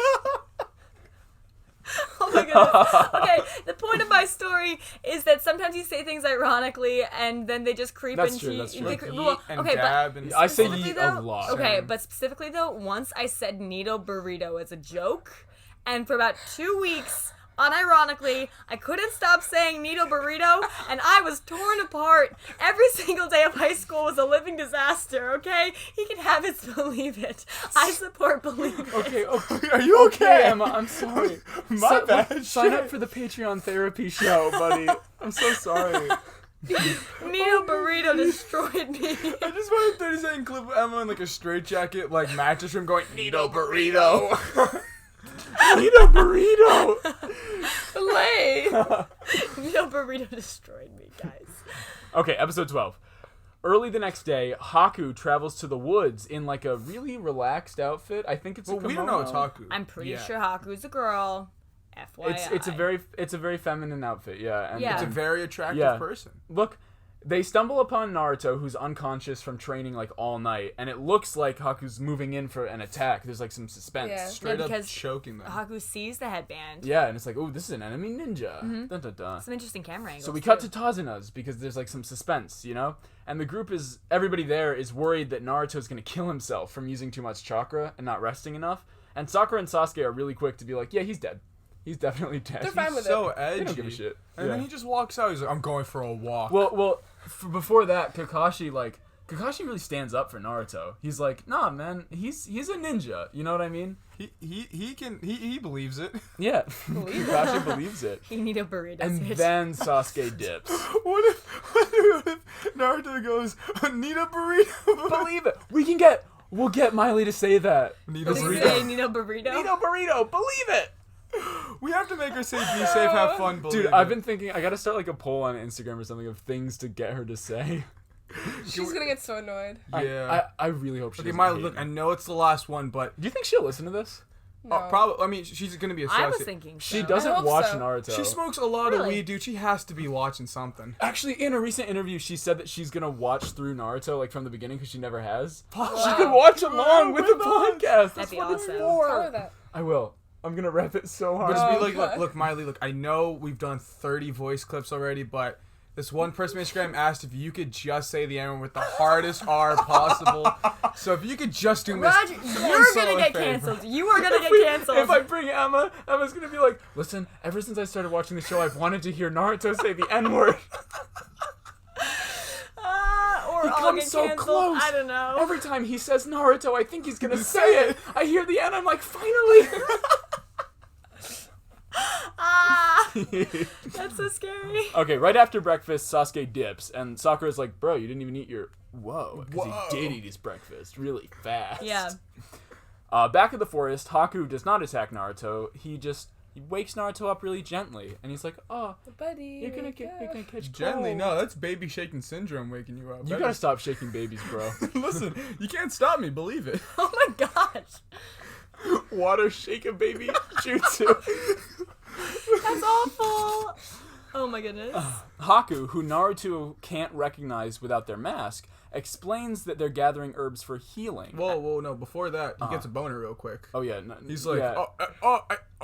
Oh my goodness. Okay, the point of my story is that sometimes you say things ironically and then they just creep
That's
into
true, that's true.
they
Like
cre-
yeet
well,
and
okay,
dab
but
and
I say
specifically
yeet a
though-
lot.
Okay,
Same.
but specifically though, once I said needle burrito as a joke, and for about 2 weeks, unironically, I couldn't stop saying needle burrito, and I was torn apart. Every single day of high school was a living disaster, okay? He can have his believe it. I support believe it.
Okay, okay.
Are you okay,
Emma, I'm sorry.
My bad.
Sign up for the Patreon therapy show, buddy. I'm so sorry.
Needle burrito destroyed me.
I just want a 30-second clip of Emma in like a straitjacket, like mattress room, going Needle burrito.
Needle burrito.
Lay.
Needle burrito destroyed me, guys.
Okay, episode 12. Early the next day, Haku travels to the woods in like a really relaxed outfit. I think it's a
Well, we don't
kimono.
know it's Haku.
I'm pretty
Yeah.
sure Haku's a girl. FYI.
It's a very feminine outfit, yeah. And
Yeah.
It's a very attractive
Yeah.
person.
Look, they stumble upon Naruto, who's unconscious from training like all night, and it looks like Haku's moving in for an attack. There's like some suspense.
Yeah.
Straight up
because
choking them.
Haku sees the headband.
Yeah, and it's like, oh, this is an enemy ninja.
Mm-hmm.
Dun, dun, dun.
Some interesting camera angles.
So we cut
too.
to Tazuna's because there's like some suspense, you know? And the group everybody there is worried that Naruto's gonna kill himself from using too much chakra and not resting enough. And Sakura and Sasuke are really quick to be like, yeah, he's dead. He's definitely dead.
They're fine
He's
with
so
it.
edgy.
They don't give a shit.
And
Yeah.
then he just walks out. He's like, I'm going for a walk.
Well, before that, Kakashi really stands up for Naruto. He's like, nah, man, he's a ninja. You know what I mean?
he believes it.
Yeah, Kakashi believes it.
He need a burrito.
And
switch.
then Sasuke dips.
What if Naruto goes, need a burrito?
Believe it. We'll get Miley to say that.
Need a
Does he
burrito.
say need a burrito?
Nino burrito. Believe it.
We have to make her say be safe, have fun, believe
Dude,
it.
I've been thinking I gotta start like a poll on Instagram or something of things to get her to say.
She's gonna get so annoyed.
Yeah.
I really hope she
Okay,
doesn't
Miley,
hate
look,
me.
I know it's the last one, but
Do you think she'll listen to this?
No.
probably. I mean, she's gonna be
I was
associated.
thinking so.
She
I
doesn't
hope
watch
so.
Naruto.
She smokes a lot of
Really?
weed, dude. She has to be watching something.
Actually, in a recent interview, she said that she's gonna watch through Naruto like from the beginning because she never has. She
Wow.
could watch along with the
with us.
podcast.
That'd be
what
awesome.
it's
Tell her
for.
that.
I will. I'm gonna rep it so hard.
But just
Oh,
be like,
God.
look, Miley, look, I know we've done 30 voice clips already, but this one person on Instagram asked if you could just say the N-word with the hardest R possible. So if you could just do
Roger,
one
you're
solo
gonna get
favor.
canceled. You are gonna get canceled.
If I bring Emma's gonna be like, listen, ever since I started watching the show, I've wanted to hear Naruto say the N-word.
Or
He
I'll
comes
get
so
canceled.
close.
I don't know.
Every time he says Naruto, I think he's gonna say it. I hear the N, I'm like, finally.
That's so scary.
Okay, right after breakfast, Sasuke dips, and Sakura's like, bro, you didn't even eat your... Whoa, because
Whoa.
he did eat his breakfast really fast.
Yeah.
Back at the forest, Haku does not attack Naruto. He wakes Naruto up really gently, and he's like, oh,
Buddy.
you're gonna
wake up.
catch
Gently,
cold.
no, that's baby shaking syndrome waking you up.
You gotta stop shaking babies, bro.
Listen, you can't stop me, believe it.
Oh my gosh.
Water shake a baby jutsu.
That's awful. Oh my goodness.
Haku, who Naruto can't recognize without their mask, explains that they're gathering herbs for healing.
Whoa, no, before that, he gets a boner real quick.
Oh yeah,
He's like,
yeah.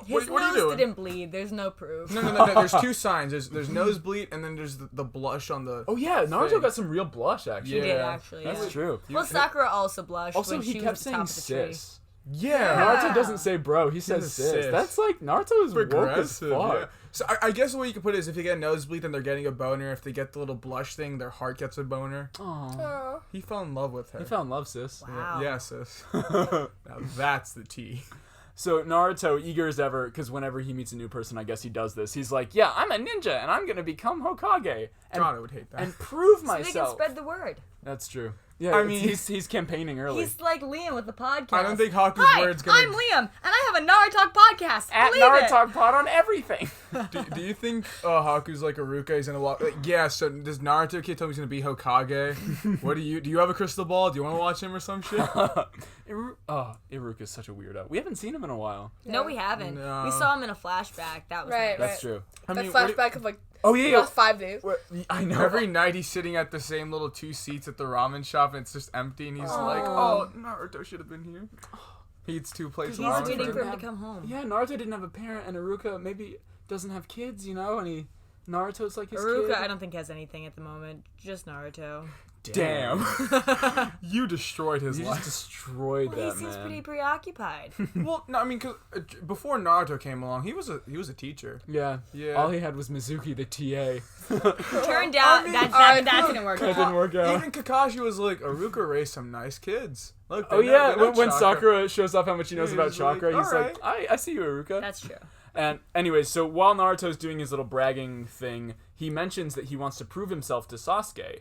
His
what are
nose
you doing?
didn't bleed. There's no proof.
No, there's two signs. There's nosebleed, and then there's the blush on the...
Oh yeah, Naruto
thing.
got some real blush actually.
He did
Yeah.
actually.
That's
Yeah.
true.
Well, Sakura also blushed
Also,
when
he
she
kept
was at the top
saying
of the tree.
sis.
Yeah.
Naruto doesn't say bro, he says
says
sis.
sis.
That's like, Naruto is woke as
Progressive,
fuck.
yeah. So I guess the way you could put it is if they get a nosebleed, then they're getting a boner. If they get the little blush thing, their heart gets a boner.
Aw.
Oh.
He fell in love with her.
He found love, sis.
Wow.
Yeah, sis. Now that's the tea.
So Naruto, eager as ever, because whenever he meets a new person, I guess he does this. He's like, yeah, I'm a ninja, and I'm gonna become Hokage. And,
God, I would hate that.
and prove
So they can
myself.
spread the word.
That's true. Yeah,
I
I
mean-
mean, he's campaigning early.
He's like Liam with the podcast.
I don't think Haku's
Hi,
word's gonna.
I'm Liam, and I have a NaruTalk podcast.
At
Believe it.
NaruTalk Pod on everything.
Do you think Haku's like Iruka? He's gonna walk. Like, yeah. So this Naruto kid told me he's gonna be Hokage. What do you have a crystal ball? Do you want to watch him or some shit?
Iruka's such a weirdo. We haven't seen him in a while.
No, we haven't.
No.
We saw him in a flashback. That was
Right,
nice.
That's true.
I
That
mean,
flashback of like
Oh
the
yeah,
last 5 days.
I know.
every night he's sitting at the same little 2 seats at the ramen shop and it's just empty and he's like, oh, Naruto should have been here. He eats 2 plates of
He's
ramen.
waiting
for
for
him.
him to come home.
Yeah, Naruto didn't have a parent, and Iruka maybe doesn't have kids, and Naruto's like his
Aruka,
kid.
I don't think has anything at the moment. Just Naruto.
Damn. You destroyed his
You
life.
just destroyed
Well,
that
he seems
man.
pretty preoccupied.
Well, no, I mean, cause before Naruto came along, he was a teacher.
Yeah.
Yeah.
All he had was Mizuki, the TA.
Turned out that didn't work
That
out.
didn't work out.
Even Kakashi was like, Aruka raised some nice kids. Look,
Oh
they know-
yeah,
they know
when
chakra.
Sakura shows off how much he knows
Yeah,
about
he's like,
chakra, he's
"Alright."
like, I see you, Iruka.
That's true.
And anyways, so while Naruto's doing his little bragging thing, he mentions that he wants to prove himself to Sasuke.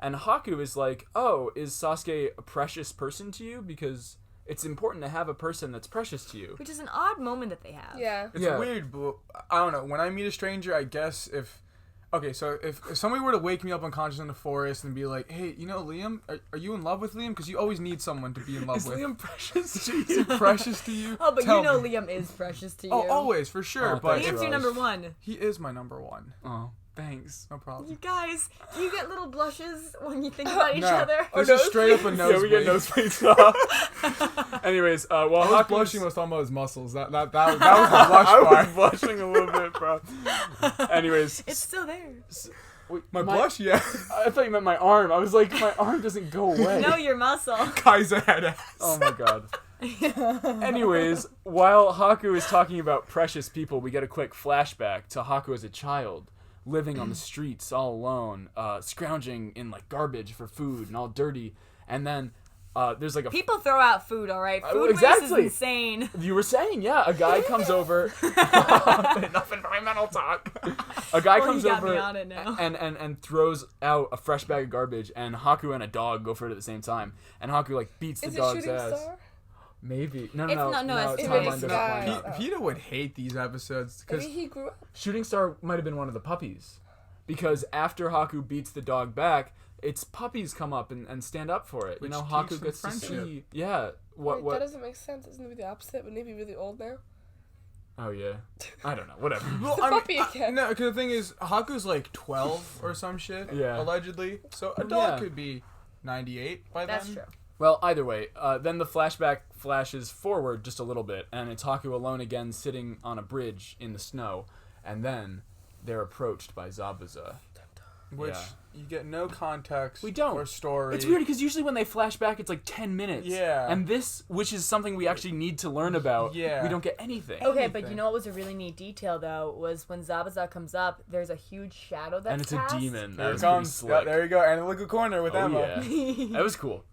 And Haku is like, oh, is Sasuke a precious person to you? Because it's important to have a person that's precious to you.
Which is an odd moment that they have.
Yeah.
It's
Yeah.
weird, but I don't know. When I meet a stranger, I guess if somebody were to wake me up unconscious in the forest and be like, hey, Liam, are you in love with Liam? Because you always need someone to be in love
Is
with.
Liam precious to
Is he
you?
precious to you?
Oh, but
Tell
you know
me.
Liam is precious to you.
Oh, always, for sure.
Oh,
but
thanks,
Liam's your
Raj.
number one.
he is my number one.
Oh, thanks.
No problem.
You guys, do you get little blushes when you think about each
No.
other?
This is straight up a nosebleed.
Yeah, we get nosebleeds. Anyways, while
I was
Haku's
blushing, I was talking about his muscles. That was the blush
I
part.
was blushing a little bit, bro. Anyways,
It's still there.
wait,
My blush, yeah.
I thought you meant my arm. I was like, my arm doesn't go away.
No, your muscle.
Kaiser head ass.
Oh my god. Anyways, while Haku is talking about precious people, we get a quick flashback to Haku as a child, living on the streets all alone, scrounging in like garbage for food and all dirty. And then there's like a
People throw out food, all right? Food waste
exactly.
is insane.
you were saying, yeah, a guy comes over. Enough environmental talk. A guy
Well,
comes
you got
over
me on it now.
and throws out a fresh bag of garbage, and Haku and a dog go for it at the same time, and Haku like beats
Is
the
it
dog's
Shooting
ass.
Star?
Maybe no,
It's
no,
not- no, it's
timeline
Shooting
doesn't
Star.
line up.
Peter would hate these episodes because
Maybe he grew up.
Shooting Star might have been one of the puppies, because after Haku beats the dog back, its puppies come up and stand up for it.
Which
Haku
teach them
gets to
friendship.
see. Yeah.
Wait,
What?
that doesn't make sense. Isn't it the opposite? Wouldn't he be really old now?
Oh yeah. I don't know. Whatever.
well,
The puppy again.
no, because the thing is, Haku's like 12 or some shit.
Yeah.
Allegedly, so a dog
Yeah.
could be 98 by
That's
then.
true.
Well, either way, then the flashback flashes forward just a little bit, and it's Haku alone again, sitting on a bridge in the snow, and then they're approached by Zabuza.
Which
Yeah.
you get no context.
We don't.
Or story.
It's weird because usually when they flash back, it's like 10 minutes.
Yeah.
And this, which is something we actually need to learn about,
Yeah.
we don't get anything.
Okay, but
Anything.
you know what was a really neat detail, though, was when Zabuza comes up, there's a huge shadow that's
And it's
cast.
a demon.
Here
That
it
was pretty
comes.
slick.
Yeah, there you go. Analytical corner with
Oh,
Emma.
yeah. That was cool.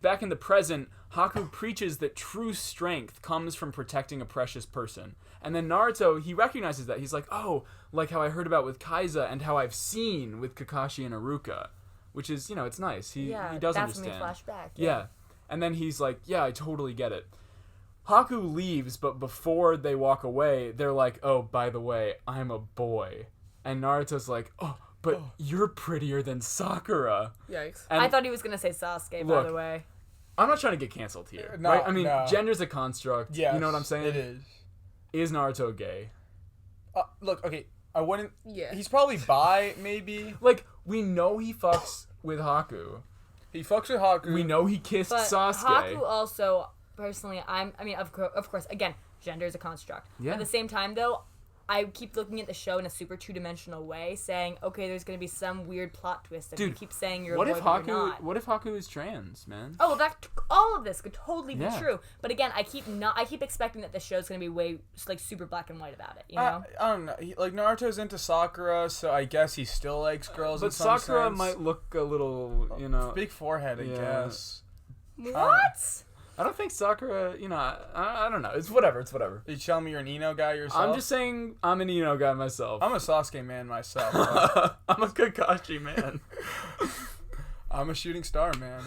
Back in the present, Haku preaches that true strength comes from protecting a precious person. And then Naruto, he recognizes that. He's like, oh, like how I heard about with Kaiza and how I've seen with Kakashi and Iruka. Which is, it's nice. He does
that's
understand.
when we flash back.
Yeah. And then he's like, yeah, I totally get it. Haku leaves, but before they walk away, they're like, oh, by the way, I'm a boy. And Naruto's like, oh, but you're prettier than Sakura.
Yikes.
And
I thought he was going to say Sasuke, by
Look,
the way.
I'm not trying to get canceled here,
No,
right? I mean,
no.
gender's a construct.
Yes,
You know what I'm saying?
It is.
Is Naruto gay?
Look, okay, I wouldn't.
Yeah.
He's probably bi, maybe.
Like, we know he fucks with Haku.
He fucks with Haku.
We know he kissed
But
Sasuke.
Haku also, personally, of course, again, gender is a construct.
Yeah.
At the same time, though, I keep looking at the show in a super two-dimensional way, saying, okay, there's going to be some weird plot twist, and you
Dude,
keep saying you're
what
a
if
boy, but you're
Haku?
not.
What if Haku is trans, man?
Oh, well, all of this could totally be
Yeah.
true. But again, I keep expecting that the show's going to be way, like, super black and white about it, you know?
I don't know. Like, Naruto's into Sakura, so I guess he still likes girls in
But
some
Sakura
sense.
might look a little,
Big forehead, I
Yeah.
guess.
What?
I don't think Sakura, I don't know. It's whatever.
Are you telling me you're an Ino guy yourself?
I'm just saying I'm an Ino guy myself.
I'm a Sasuke man myself.
I'm a Kakashi man.
I'm a shooting star man.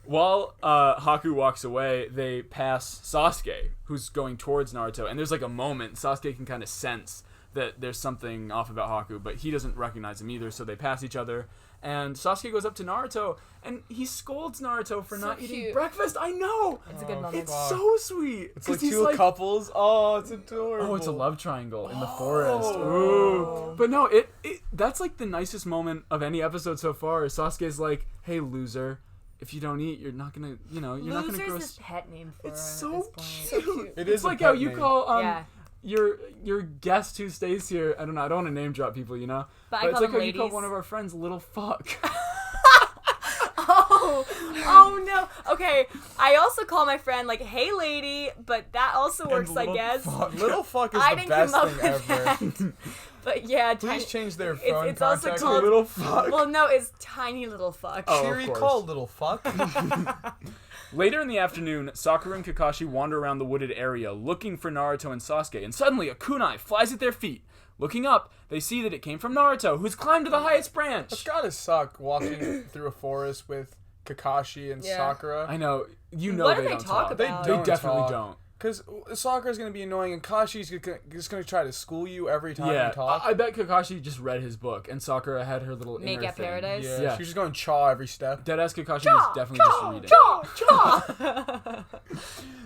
While Haku walks away, they pass Sasuke, who's going towards Naruto, and there's like a moment Sasuke can kind of sense that there's something off about Haku, but he doesn't recognize him either, so they pass each other. And Sasuke goes up to Naruto, and he scolds Naruto for not eating
cute.
breakfast. I know!
It's a good moment.
It's so sweet.
It's like
'Cause he's
two couples. Oh, it's adorable.
Oh, it's a love triangle in the forest. Ooh. But no, that's like the nicest moment of any episode so far. Sasuke's like, hey, loser, if you don't eat, you're not gonna, you're not gonna
Loser's
grow...
his pet name for
It's
him at
so
this point.
cute.
So cute.
It
It's
is a
like
pet
how you
name.
call
Yeah.
your guest who stays here. I don't want to name drop people,
But I
it's
call
like
them
how you call
ladies.
one of our friends little fuck.
Oh no. Okay, I also call my friend like, "Hey, lady," but that also works, I
little
guess.
Fuck. Little fuck is
I
the
didn't
best
come up
thing
with
ever.
that. But yeah,
Please change their phone
it's also
contact.
called-
little fuck.
Well, no, it's tiny little fuck.
Oh, of
Siri,
course.
call little fuck.
Later in the afternoon, Sakura and Kakashi wander around the wooded area looking for Naruto and Sasuke, and suddenly a kunai flies at their feet. Looking up, they see that it came from Naruto, who's climbed to the highest
It's
branch.
gotta suck walking through a forest with Kakashi and
Yeah.
Sakura.
I know,
What do
they
they
don't
talk
talk.
about?
They
don't
definitely
talk.
don't.
Because Sakura's gonna be annoying and Kashi's just gonna try to school you every time
Yeah,
you talk.
I bet Kakashi just read his book, and Sakura had her little
Make
inner
up
thing.
paradise.
Yeah.
She's just going chaw every step.
Deadass Kakashi is definitely just reading.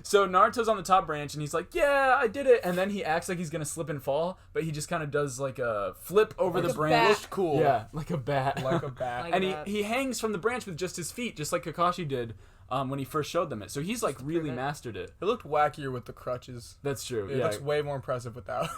So Naruto's on the top branch, and he's like, yeah, I did it. And then he acts like he's going to slip and fall, but he just kind of does like a flip over
Like
the
a
branch.
bat.
Looks cool.
Yeah, like a bat.
Like a bat.
Like-
And
bat.
he hangs from the branch with just his feet, just like Kakashi did when he first showed them it. So he's like really
it.
mastered it.
It looked wackier with the crutches.
That's true.
It
Yeah.
looks way more impressive without.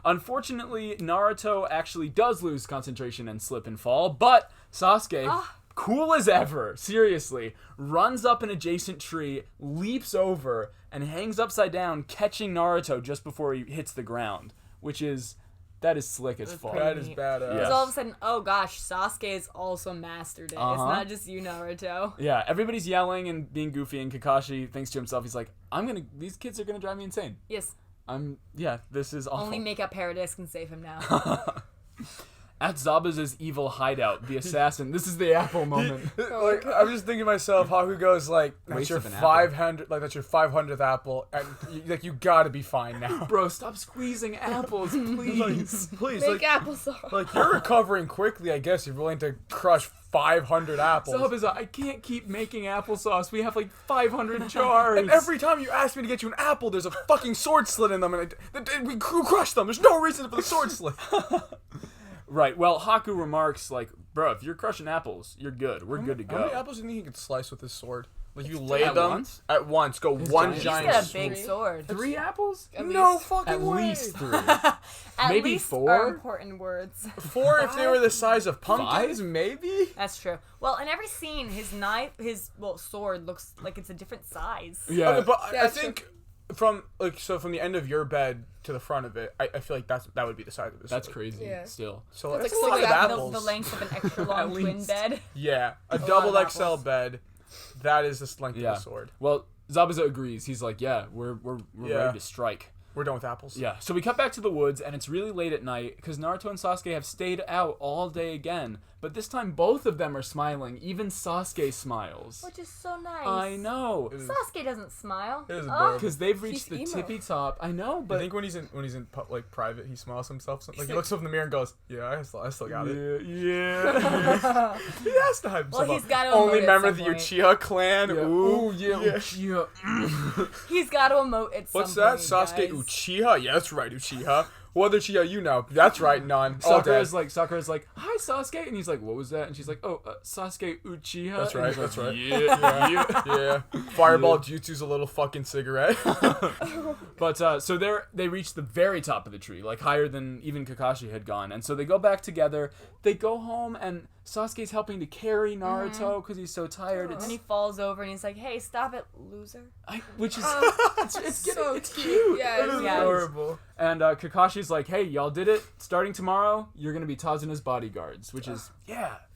Unfortunately, Naruto actually does lose concentration and slip and fall, but Sasuke, cool as ever, seriously, runs up an adjacent tree, leaps over, and hangs upside down, catching Naruto just before he hits the ground, that is slick as
That's
fuck.
pretty
That is
neat.
badass.
Yeah.
Because all of a sudden, oh gosh, Sasuke has also mastered it. It's
Uh-huh.
not just you, Naruto.
Yeah, everybody's yelling and being goofy, and Kakashi thinks to himself, he's like, these kids are gonna drive me insane.
Yes,
This is awful.
only Make Up Paradise can save him now.
At Zabuza's evil hideout, the assassin, this is the apple moment.
Like, I'm just thinking to myself, Haku goes like, that's
Waste
your
of an apple.
500, like that's your 500th apple, and you gotta be fine now.
Bro, stop squeezing apples, please.
Please,
Make applesauce.
like you're recovering quickly, I guess. You're willing to crush 500 apples.
Zabuza, I can't keep making applesauce. We have like 500 jars.
And every time you ask me to get you an apple, there's a fucking sword slit in them, and we crush them. There's no reason for the sword slit.
Right, well, Haku remarks, like, bro, if you're crushing apples, you're good. We're good to
How many
go.
apples do you think he could slice with his sword? Like you lay
At
them
once?
at once, go one
giant
He's
giant.
got a
swoop.
big sword.
3 apples?
At
No
least.
fucking
At
way.
least 3.
At
Maybe
least
4?
are important words.
4 if they were the size of pumpkins,
5?
maybe.
That's true. Well, in every scene, his sword looks like it's a different size.
Yeah.
Okay, but
Yeah,
I think from the end of your bed to the front of it, I feel like that would be the size of this.
That's
sword.
crazy,
Yeah.
still.
So
That's
that's
like
a lot of
six
apples.
The length of an extra long
At
twin
least.
bed.
Yeah, a
lot
double
of
XL
apples.
bed. That is the length
Yeah.
of the sword.
Well, Zabuza agrees. He's like, yeah, we're
Yeah.
ready to strike.
We're done with apples.
Yeah, so we cut back to the woods, and it's really late at night, because Naruto and Sasuke have stayed out all day again. But this time, both of them are smiling. Even Sasuke smiles.
Which is so nice.
I know.
Sasuke doesn't smile.
It is
Oh,
adorable.
Because they've reached
He's
the
emo.
tippy top. I know,
I
but...
think when he's in like private, he smiles himself. Like he looks up in the mirror and goes, "Yeah, I still got it."
Yeah.
He has to hype himself
Well, he's
up.
got to
Only
emote at
member of
some
the
point.
Uchiha clan.
Yeah.
Ooh,
yeah.
He's got to emote at some
What's that?
point,
Sasuke
guys.
Uchiha? Yeah, that's right, Uchiha. What other Uchiha you know? That's right, none. All dead.
Sakura's like, hi Sasuke, and he's like, what was that? And she's like, oh, Sasuke Uchiha.
That's
And
right,
he's like,
that's right.
Yeah.
Yeah. Fireball Jutsu's a little fucking cigarette.
But so they reach the very top of the tree, like higher than even Kakashi had gone, and so they go back together. They go home, and Sasuke's helping to carry Naruto because he's so tired.
And then he falls over and he's like, hey, stop it, loser.
Which is
So cute. Yeah,
It is
it's
Yeah.
adorable.
and Kakashi's like, hey, y'all did it. Starting tomorrow, you're gonna be Tazuna's bodyguards, which is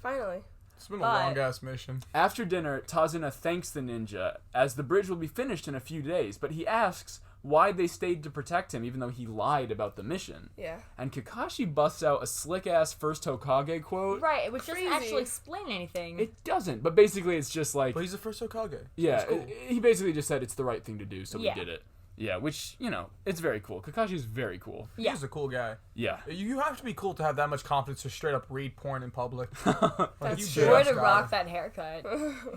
finally.
It's been a
But-
long ass mission.
After dinner, Tazuna thanks the ninja as the bridge will be finished in a few days, but he asks why they stayed to protect him even though he lied about the mission.
Yeah.
And Kakashi busts out a slick-ass first Hokage quote.
Right, which doesn't
Crazy.
actually explain anything.
It doesn't, but basically it's just like,
But he's the first Hokage. So
yeah,
it's cool.
he basically just said it's the right thing to do, so
Yeah.
we did it. Yeah, which, you know, it's very cool. Kakashi's very cool.
Yeah.
He's a cool guy.
Yeah.
You have to be cool to have that much confidence to straight up read porn in public.
That's
you
true.
just
Or to
gotta-
rock that haircut.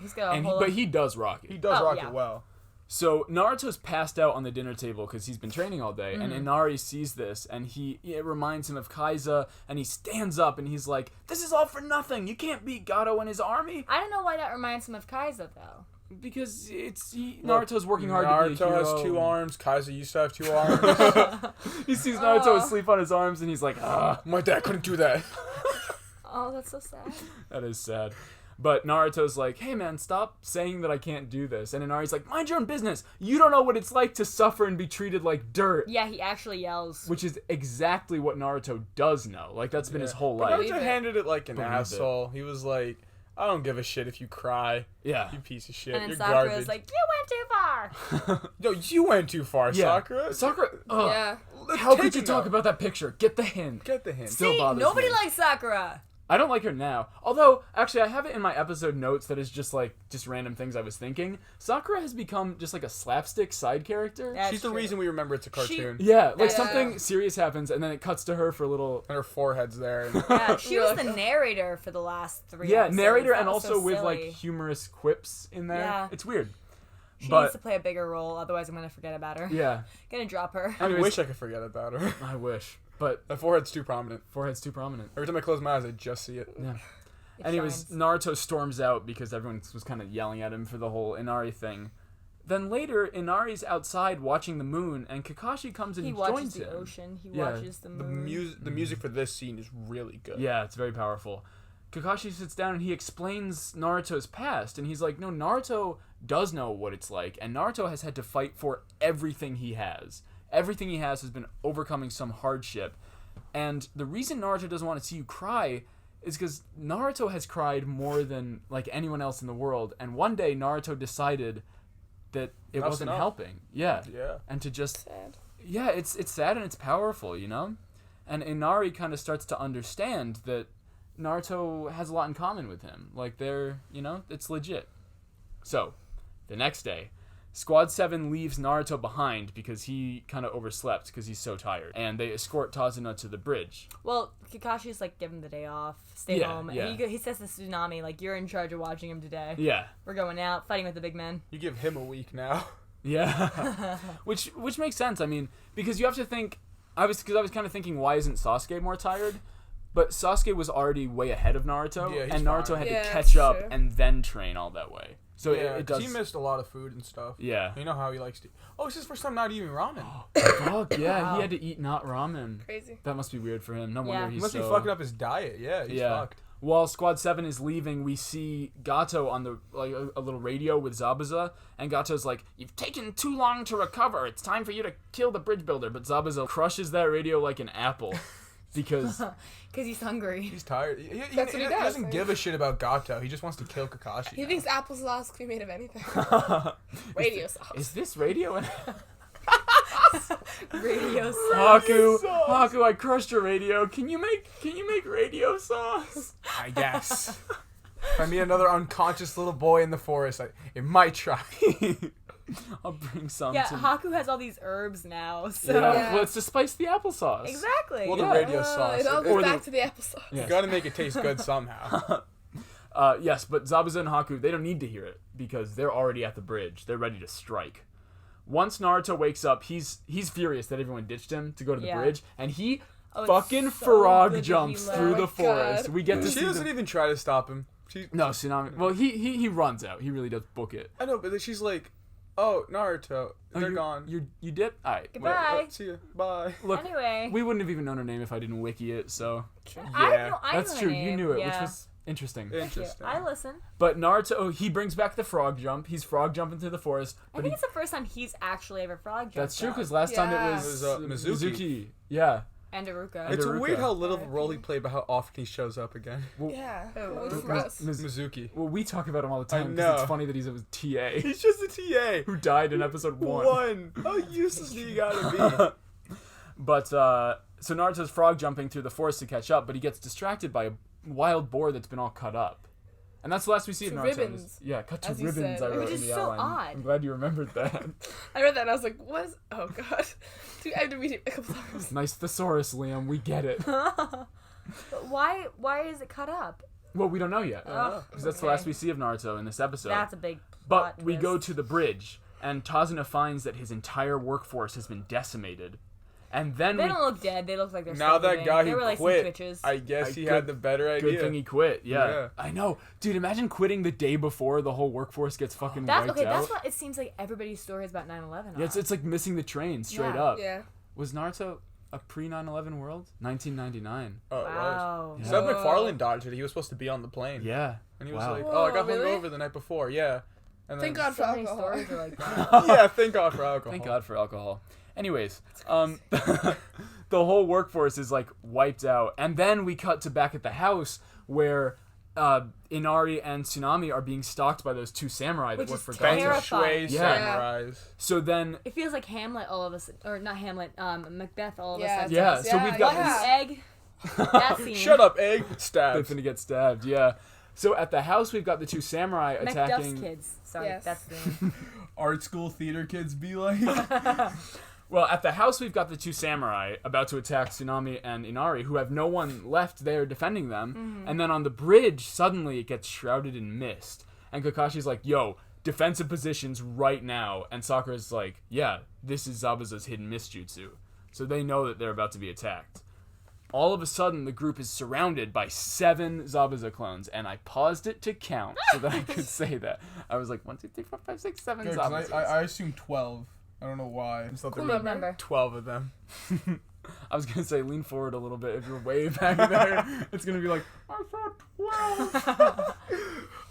He's got a
And
whole.
but he does rock it.
He does
Oh,
rock
yeah.
it well.
So Naruto's passed out on the dinner table because he's been training all day, and Inari sees this, and it reminds him of Kaiza, and he stands up and he's like, "This is all for nothing. You can't beat Gato and his army."
I don't know why that reminds him of Kaiza though.
Because
Look,
Naruto's working hard to be a
Naruto
hero.
has 2 arms. Kaiser used to have 2 arms.
He sees Naruto asleep on his arms, and he's like, "Ah."
My dad couldn't do that.
Oh, that's so sad.
That is sad. But Naruto's like, "Hey man, stop saying that I can't do this." And Inari's like, "Mind your own business. You don't know what it's like to suffer and be treated like dirt."
Yeah, he actually yells.
Which is exactly what Naruto does know. Like, that's been his whole
But
life.
Believe
Naruto
it.
handled it like an
Believe it.
asshole. He was like, I don't give a shit if you cry.
Yeah.
You piece of shit.
And then
You're
Sakura's
garbage.
like, "You went too far."
Yo, you went too far,
Yeah.
Sakura.
Sakura, ugh.
Yeah.
How could
Take
you
it
talk
now.
about that picture? Get the hint.
Get the hint.
Still
See,
bothers
nobody
me.
likes Sakura.
I don't like her now. Although, actually, I have it in my episode notes that is just random things I was thinking. Sakura has become just like a slapstick side character.
That's
She's the
true.
reason we remember it's a cartoon.
Yeah, like
Yeah.
something serious happens and then it cuts to her for a little.
And her forehead's there. And
Yeah, she was the
Really?
narrator for the last 3
Yeah,
episodes.
narrator
That
and
was
also
so
with like
silly.
humorous quips in there.
Yeah.
It's weird.
She
but-
needs to play a bigger role, otherwise I'm gonna forget about her.
Yeah,
Gonna drop her.
I
Anyways.
wish I could forget about her.
I wish. But
That forehead's too prominent.
forehead's too prominent.
Every time I close my eyes, I just see it.
Yeah.
It
Anyways,
shines.
Naruto storms out because everyone was kind of yelling at him for the whole Inari thing. Then later, Inari's outside watching the moon, and Kakashi comes and
He
joins
watches the
him.
ocean. He
Yeah.
watches the
The
moon.
the music for this scene is really good.
Yeah, it's very powerful. Kakashi sits down and he explains Naruto's past, and he's like, no, Naruto does know what it's like, and Naruto has had to fight for everything he has. Everything he has been overcoming some hardship. And the reason Naruto doesn't want to see you cry is because Naruto has cried more than like anyone else in the world, and one day Naruto decided that it
Enough's
wasn't
enough.
helping. Yeah.
Yeah.
And to just
Sad.
yeah, it's sad and it's powerful, you know? And Inari kind of starts to understand that Naruto has a lot in common with him. Like, it's legit. So, the next day, Squad 7 leaves Naruto behind because he kind of overslept because he's so tired. And they escort Tazuna to the bridge.
Well, Kakashi's like, give him the day off, stay
Yeah,
home.
yeah.
And he says to Tsunami, like, you're in charge of watching him today.
Yeah.
We're going out, fighting with the big men.
You give him a week now.
Yeah. which makes sense. I mean, because you have to think, I was kind of thinking, why isn't Sasuke more tired? But Sasuke was already way ahead of Naruto,
Yeah, he's
and Naruto
fine.
had
Yeah,
to
that's
catch up
true.
and then train all that way. So
Yeah,
it
'cause
does.
he missed a lot of food and stuff.
Yeah.
You know how he likes to. Oh, it's his first time not eating ramen.
Fuck yeah,
Wow.
he had to eat not ramen.
Crazy.
That must be weird for him. No
Yeah.
wonder
He
he's
must
so.
be fucking up his diet. Yeah, he's
Yeah.
fucked.
While Squad 7 is leaving, we see Gato on the a little radio with Zabuza, and Gato's like, "You've taken too long to recover. It's time for you to kill the bridge builder." But Zabuza crushes that radio like an apple, because
Because he's hungry.
He's tired. He
That's what he does,
doesn't
right?
give a shit about Gato. He just wants to kill Kakashi.
He
now.
thinks applesauce can be made of anything. Radio sauce.
is this radio? And
Radio
Haku, I crushed your radio. Can you make radio sauce?
I guess. If I meet another unconscious little boy in the forest, it might try.
I'll bring some.
Yeah,
to...
Haku has all these herbs now, so...
Yeah.
Yeah.
Well, it's to spice the applesauce.
Exactly.
Well, the
Yeah.
radio sauce.
It all
Or
goes
the-
back to the applesauce.
Yeah.
You gotta make it taste good somehow.
Yes, but Zabuza and Haku, they don't need to hear it because they're already at the bridge. They're ready to strike. Once Naruto wakes up, he's furious that everyone ditched him to go to the
Yeah.
bridge, and he
Oh, it's
fucking
so
frog
good that
jumps
he left.
through
Oh
the
my
forest.
God.
We get to
She
see
doesn't even try to stop him.
No, Tsunami. Well, he runs out. He really does book it.
I know, but then she's like, "Oh, Naruto, they're
you,
gone.
You dip? Alright.
Goodbye.
See ya. Bye."
Look,
Anyway.
we wouldn't have even known her name if I didn't wiki it, so
I
that's
knew
true.
her
You
name,
knew it, which
yeah.
was interesting.
Thank you.
Interesting.
I listen.
But Naruto, he brings back the frog jump. He's frog jumping through the forest.
I
But
think it's the first time he's actually ever frog jumped.
that's true
though.
because last time it
Yeah.
was
It was, Mizuki.
Yeah.
And Iruka.
And
It's
Iruka.
weird how little of a role he played, but how often he shows up again.
Yeah.
Oh,
Wait for
Miz-
us.
Mizuki.
Well, we talk about him all the
I
time because it's
know.
funny that he's a TA
He's just a TA.
who died in episode 1.
How useless do you gotta be?
But, so Naruto's frog jumping through the forest to catch up, but he gets distracted by a wild boar that's been all cut up. And that's the last we see of
To
Naruto.
ribbons,
Yeah, cut to
as you
ribbons,
said.
I wrote
Which
in
is
the
so
outline.
odd.
I'm glad you remembered that.
I read that and I was like, what is... Oh, God. Dude, I have to read it a couple times.
Nice thesaurus, Liam. We get it.
But why is it cut up?
Well, we don't know yet.
Oh,
Because that's the
okay.
last we see of Naruto in this episode.
That's a big
But
plot
we go
twist.
to the bridge, and Tazuna finds that his entire workforce has been decimated. And then
They
we...
don't look dead. They look like they're
Now
still
that
moving.
guy
They
who
were like some
quit,
twitches.
I guess he
Good-
had the better idea.
Good thing he quit, yeah.
Yeah.
I know. Dude, imagine quitting the day before the whole workforce gets fucking
That's
wiped
okay.
out.
That's what it seems like everybody's story is about 9/11.
Yeah, it's like missing the train straight
Yeah.
up.
Yeah.
Was Naruto a pre-9/11 world? 1999.
Oh, it
Wow.
was. Seth MacFarlane dodged it. He was supposed to be on the plane.
Yeah.
And he was
Wow.
like,
Whoa,
oh, I got
really?
hungover the night before. Yeah. And
Thank
then,
God for
So many
alcohol.
stories are like that.
yeah, thank God for alcohol.
Thank God for alcohol. Anyways, the whole workforce is like wiped out, and then we cut to back at the house where Inari and Tsunami are being stalked by those two samurai that
Which
work
is
for
Feng
Gato.
terrifying.
Shui
Yeah.
samurais.
So then,
It feels like Hamlet all of a sudden, or not Hamlet, Macbeth all of a
Yeah,
sudden.
yeah,
does.
so
Yeah,
we've got
yeah.
this.
Egg. That scene.
Shut up, egg.
They're
Stab.
finna get stabbed. Yeah. So at the house, we've got the two samurai
Macduff's
attacking.
kids. Sorry,
Yes.
that's the name.
Art school theater kids be like.
Well, at the house, we've got the two samurai about to attack Tsunami and Inari, who have no one left there defending them.
Mm-hmm.
And then on the bridge, suddenly it gets shrouded in mist. And Kakashi's like, yo, defensive positions right now. And Sakura's like, yeah, this is Zabuza's hidden mist jutsu. So they know that they're about to be attacked. All of a sudden, the group is surrounded by 7 Zabuza clones, and I paused it to count so that I could say that. I was like, 1, 2, 3, 4, 5, 6, 7
Good, 'cause
Zabuzas.
I assumed 12. I don't know why.
It's not
Cool
the
number.
12 of them.
I was gonna say lean forward a little bit if you're way back there. It's gonna be like, I saw 12.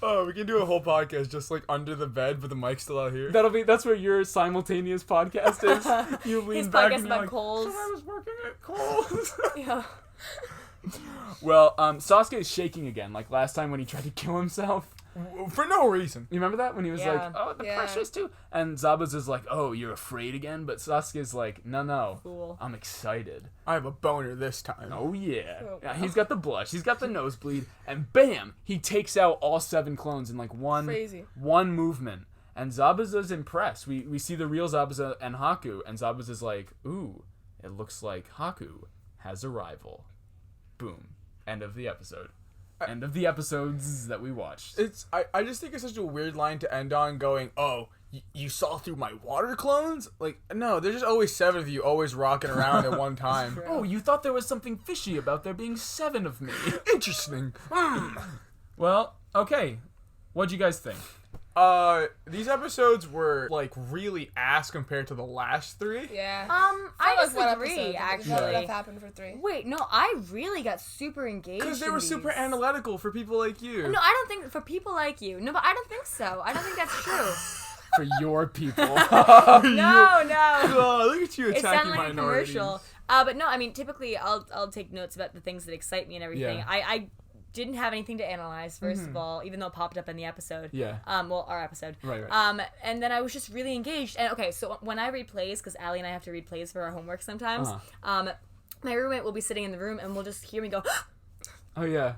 Oh, we can do a whole podcast just like under the bed, but the mic's still out here.
That's where your simultaneous podcast is. You lean
His
back
podcast
and you're
about
like,
Kohl's.
"So I was working at Kohl's."
Yeah.
Well, Sasuke is shaking again, like last time when he tried to kill himself.
For no reason.
You remember that when he was
Yeah.
like, "Oh, the
Yeah.
pressure's too," and Zabuza's like, "Oh, you're afraid again?" But Sasuke's like, "No,
Fool.
I'm excited."
I have a boner this time.
Oh yeah.
Oh,
Yeah, he's got the blush, he's got the nosebleed, and bam, he takes out all 7 clones in like one movement. And Zabuza's impressed. We see the real Zabuza and Haku, and Zabuza's like, "Ooh, it looks like Haku has a rival." Boom. End of the episode. End of the episodes that we watched.
I just think it's such a weird line to end on going, oh, you saw through my water clones? Like, no, there's just always 7 of you always rocking around at one time.
Oh, you thought there was something fishy about there being 7 of me.
Interesting.
Well, okay. What'd you guys think?
These episodes were like really ass compared to the last 3.
Yeah.
I
Felt like one
disagree,
episode, but none of
actually.
that happened for 3.
Wait, no, I really got super engaged.
Because they
in
were super
these.
analytical for people like you.
No, I don't think for people like you. No, but I don't think so. I don't think that's true.
For your people.
No.
Oh, look at you
It
attacking
sounded like a
minorities.
commercial. But no, I mean, typically I'll take notes about the things that excite me and everything.
Yeah.
I didn't have anything to analyze, first of all, even though it popped up in the episode.
Yeah.
Well, our episode.
Right.
And then I was just really engaged. And okay, so when I read plays, because Allie and I have to read plays for our homework sometimes, my roommate will be sitting in the room and will just hear me go,
Oh, yeah.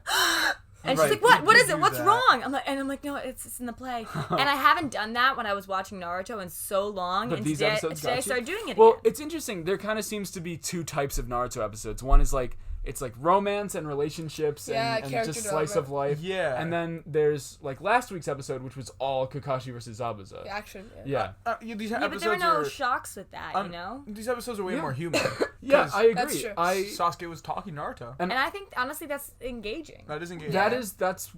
and
Right.
she's like, what is it?
do
What's
that.
wrong? I'm like, no, it's in the play. And I haven't done that when I was watching Naruto in so long.
But
and
these
today
episodes got
I
you?
started doing it
Well,
again.
it's interesting. There kind of seems to be 2 types of Naruto episodes. One is like, it's like romance and relationships
Yeah,
and
character
just slice of
development.
life.
Yeah.
And then there's like last week's episode, which was all Kakashi versus Zabuza.
Action.
Yeah.
These
Yeah, but
episodes
there were no
are,
shocks with that, you know?
These episodes are way more human.
Yeah,
'Cause
I agree.
That's true.
Sasuke was talking Naruto.
And I think, honestly, that's engaging.
That is engaging.
That's,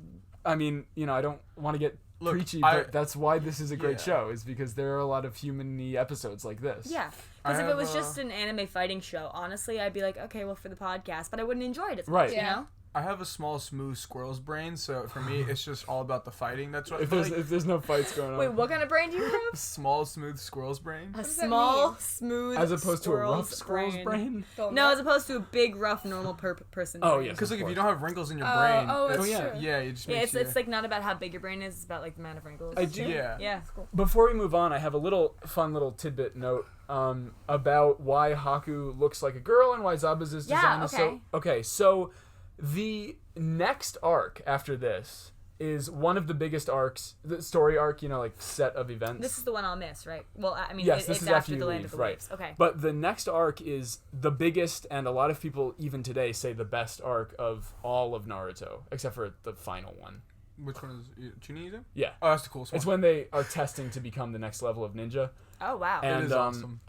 I mean, you know, I don't want to get
Look,
preachy,
I-
but that's why this is a great
Yeah.
show, is because there are a lot of human-y episodes like this.
Yeah.
I
Because if it
have,
was just an anime fighting show, honestly, I'd be like, okay, well, for the podcast, but I wouldn't enjoy it as much,
Right.
you
Yeah.
know?
I have a small, smooth squirrel's brain, so for me, it's just all about the fighting. That's what.
If there's no fights going on.
Wait, what kind of brain do you have?
Small, smooth squirrel's brain.
A
does that
small,
mean?
smooth,
As opposed to a rough squirrel's brain?
No, as opposed to a big, rough, normal person.
Oh,
brain.
yes.
Because like if
course.
you don't have wrinkles in your brain,
that's
yeah.
true.
yeah, it just
Yeah,
makes
it's like not about how big your brain is. It's about like the amount of wrinkles.
Yeah.
Yeah, it's cool.
Before we move on, I have a fun little tidbit note about why Haku looks like a girl and why Zabuza's design is so... Okay, so the next arc after this is one of the biggest arcs, the story arc, like set of events.
This is the one I'll miss, right? Well, I mean,
Yes, this
it's
is
after
you
the Land
leave,
of the
right.
Waves. Okay.
But the next arc is the biggest, and a lot of people even today say the best arc of all of Naruto, except for the final one.
Which one is Chuniza?
Yeah.
Oh, that's the coolest one.
It's when they are testing to become the next level of ninja.
Oh, wow.
And
It is awesome.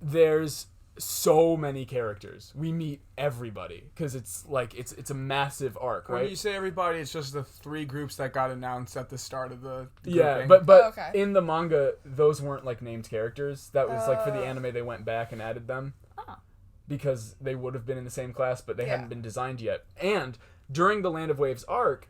there's so many characters. We meet everybody because it's a massive arc,
When
right?
you say everybody, it's just the 3 groups that got announced at the start of the
Yeah,
grouping.
but
Oh, okay.
in the manga, those weren't like named characters. That was like for the anime, they went back and added them
Oh.
because they would have been in the same class, but they
Yeah.
hadn't been designed yet. And during the Land of Waves arc,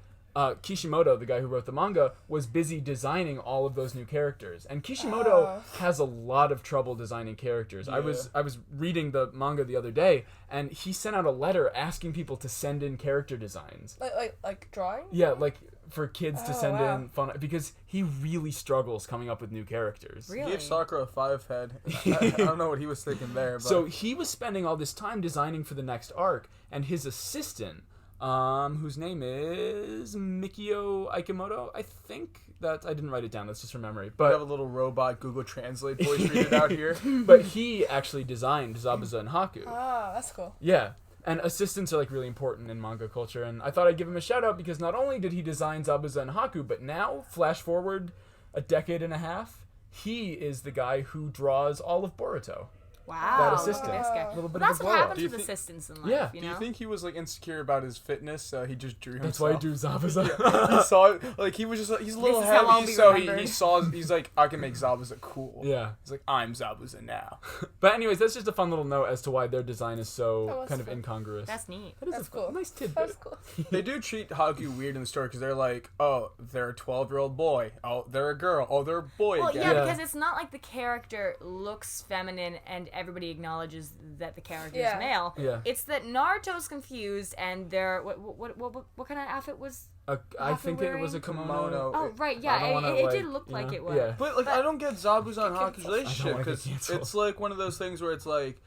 Kishimoto, the guy who wrote the manga, was busy designing all of those new characters. And Kishimoto has a lot of trouble designing characters. I was reading the manga the other day, and he sent out a letter asking people to send in character designs.
Like drawing?
Yeah, like for kids to send
wow.
in fun, because he really struggles coming up with new characters.
He
Really?
gave Sakura a 5 head. I don't know what he was thinking there. But
So he was spending all this time designing for the next arc, and his assistant, whose name is Mikio Aikimoto, I think that I didn't write it down. That's just from memory.
we have a
But
little robot Google Translate voice read it out here.
but he actually designed Zabuza and Haku.
Oh, that's cool.
Yeah. And assistants are like really important in manga culture, and I thought I'd give him a shout out because not only did he design Zabuza and Haku, but now, flash forward a decade and a half, he is the guy who draws all of Boruto.
Wow.
That
look
assistant.
at this guy.
A little bit
Well, that's
of a
what
blow up.
happens
Do you
with
think-
assistants in life,
Yeah.
you
Do
know?
you think he was like insecure about his fitness, so he just drew himself?
That's why I drew Zabuza.
He saw it, like he was just he's a little
This is how I'll
heavy,
be
so
remembered.
he saw he's like, I can make Zabuza cool.
Yeah.
He's like, I'm Zabuza now.
But anyways, that's just a fun little note as to why their design is
That
so
was
kind of
fun.
incongruous.
That's neat.
That is
That's
a
cool.
nice tidbit.
That was cool.
They do treat Haku weird in the story because they're like, oh, they're a 12-year-old boy. Oh, they're a girl. Oh, they're a boy
Well,
again.
yeah,
Yeah.
because it's not like the character looks feminine and everybody acknowledges that the character
Yeah.
is male.
Yeah.
It's that Naruto's confused and they're what kind of outfit was?
I
Haku
think it was a
wearing?
kimono.
Oh, right,
I
yeah,
don't wanna,
it
like,
did look
you
like
know?
it was.
Yeah.
But like, I don't get Zabuza and Haku's relationship
wanna get
because
canceled.
it's like one of those things where it's like,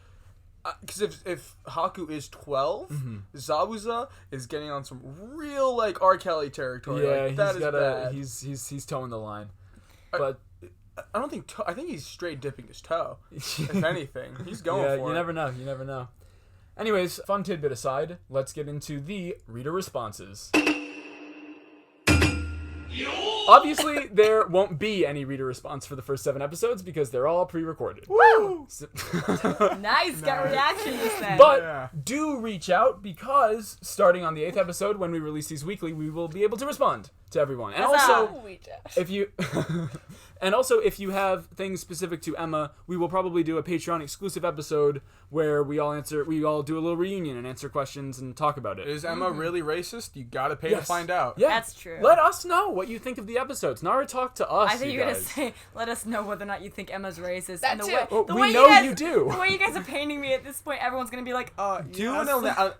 because if Haku is 12, Zabuza is getting on some real like R. Kelly territory.
Yeah,
like, that
he's
is
got
bad.
he's towing the line.
I-
But
I don't think I think he's straight dipping his toe. If anything, he's going
yeah,
for
you
it.
never know. You never know. Anyways, fun tidbit aside, let's get into the reader responses. Obviously, there won't be any reader response for the first 7 episodes because they're all pre-recorded.
Woo!
So-
Nice, got reaction just then.
But
Yeah.
do reach out because starting on the 8th episode, when we release these weekly, we will be able to respond to everyone. And
Huzzah!
also,
Oh, wait, Josh.
if you if you have things specific to Emma, we will probably do a Patreon exclusive episode where we all do a little reunion and answer questions and talk about it.
Is Emma really racist? You gotta pay to
Yes.
find out.
Yeah,
That's true.
Let us know what you think of the episodes. NaruTalk to us.
I think
you
you're gonna
guys.
say, let us know whether or not you think Emma's racist.
That
and the
too.
way,
Well,
the
we
way
know
guys,
you do.
The way you guys are painting me at this point, everyone's gonna be like,
Do
yes.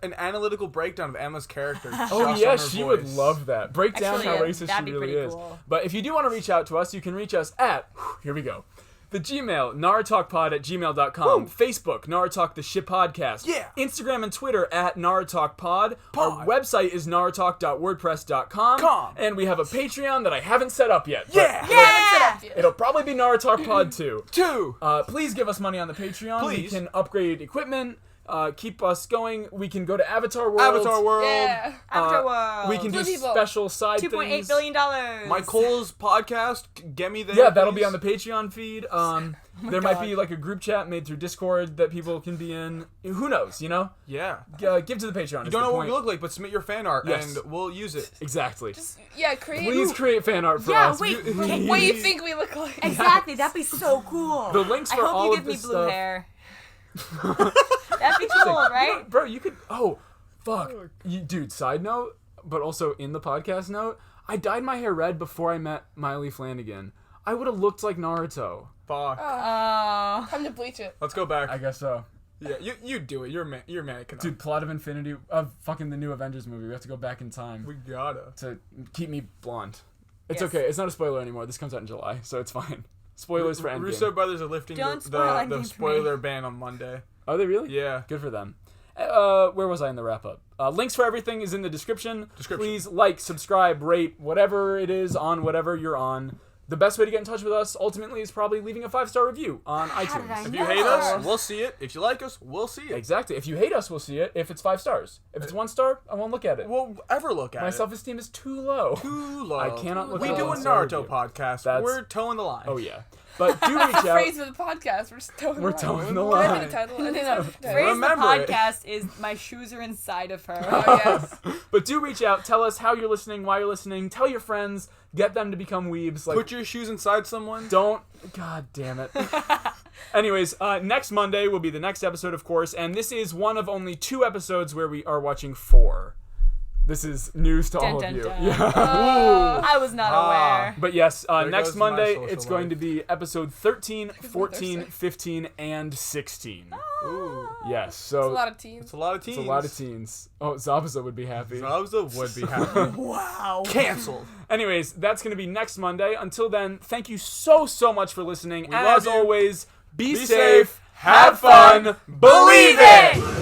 an analytical breakdown of Emma's character.
Oh
just
yeah,
on her
she
voice.
would love that. Break down
Actually,
how
yeah,
racist
that'd
she
be
really
pretty
is.
cool.
But if you do want to reach out to us, you can reach us at here we go. The Gmail, NaruTalkPod@gmail.com. Facebook, NaruTalk the ShipPodcast.
Yeah.
Instagram and Twitter at NaruTalkPod. Our website is NaruTalk.wordpress.com. And we have a Patreon that I haven't set up yet. but
Yeah.
Yeah!
It'll probably be NaruTalkPod too.
2.
Please give us money on the Patreon. We
Please.
can upgrade equipment, keep us going. We can go to Avatar World.
Avatar World.
Yeah.
Afterworld.
We can do
Blue people.
special side
$2.8
things.
billion.
My Cole's podcast. Get me there.
Yeah, that'll be
please.
on the Patreon feed. There might be like a group chat made through Discord that people can be in. Who knows, you know?
Yeah.
Give to the Patreon.
You don't know what we look like, but submit your fan art
Yes.
and we'll use it.
Exactly.
Yeah, create
Please create fan art for
Yeah,
us.
wait, okay.
what you think we look like.
Exactly, that'd be so cool.
The links
I
for
hope
all
you
of
give me
this
blue
stuff.
hair. That'd be cool, right?
Bro, you could. Oh, Fuck. Dude, side note, but also in the podcast note, I dyed my hair red before I met Miley Flanagan. I would have looked like Naruto.
Fuck.
Time to bleach it.
Let's go back.
I guess so.
Yeah, you do it. You're mannequin.
Dude, plot of Infinity of fucking the new Avengers movie. We have to go back in time
We gotta.
to keep me blonde. It's
Yes.
okay. It's not a spoiler anymore. This comes out in July, so it's fine. Spoilers for Endgame.
Russo brothers are lifting
Don't
the
spoil Endgame for
spoiler ban on Monday.
Are they really?
Yeah.
Good for them. Where was I in the wrap up? Links for everything is in the description. Please like, subscribe, rate, whatever it is on whatever you're on. The best way to get in touch with us ultimately is probably leaving a 5-star review on
How did I
iTunes.
If
know?
you hate us, we'll see it. If you like us, we'll see it.
Exactly. If you hate us, we'll see it. If it's 5 stars. If it's 1 star, I won't look at it.
We'll ever look at
My
it.
self-esteem is too low.
Too low.
I cannot look
We
at
do a
1-star
Naruto
review.
podcast.
That's-
We're towing the line.
Oh yeah. But do reach
The
out.
phrase for the podcast. We're just towing
We're
the
towing the
Can
line.
I be the title? And then
The phrase of the
Remember it.
podcast is "My shoes are inside of her."
Oh, yes.
But do reach out. Tell us how you're listening, why you're listening. Tell your friends. Get them to become weebs. Like,
Put your shoes inside someone.
don't. God damn it. Anyways, next Monday will be the next episode, of course, and this is one of only 2 episodes where we are watching 4. This is news to all
Dun,
of you.
dun, dun.
Yeah.
I was not aware.
But yes,
There
next
goes my
Monday
social
it's going
life.
to be episode 13, 14,
Thursday.
15, and 16.
Ooh.
Yes, so
It's a lot of teens.
It's a lot of teens.
it's a lot of teens. Oh, Zabuza would be happy.
Zabuza would be happy.
Wow.
Canceled.
Anyways, that's going to be next Monday. Until then, thank you so much for listening.
We
And
love
as
you.
always, be
Be
safe,
safe,
have fun, believe it!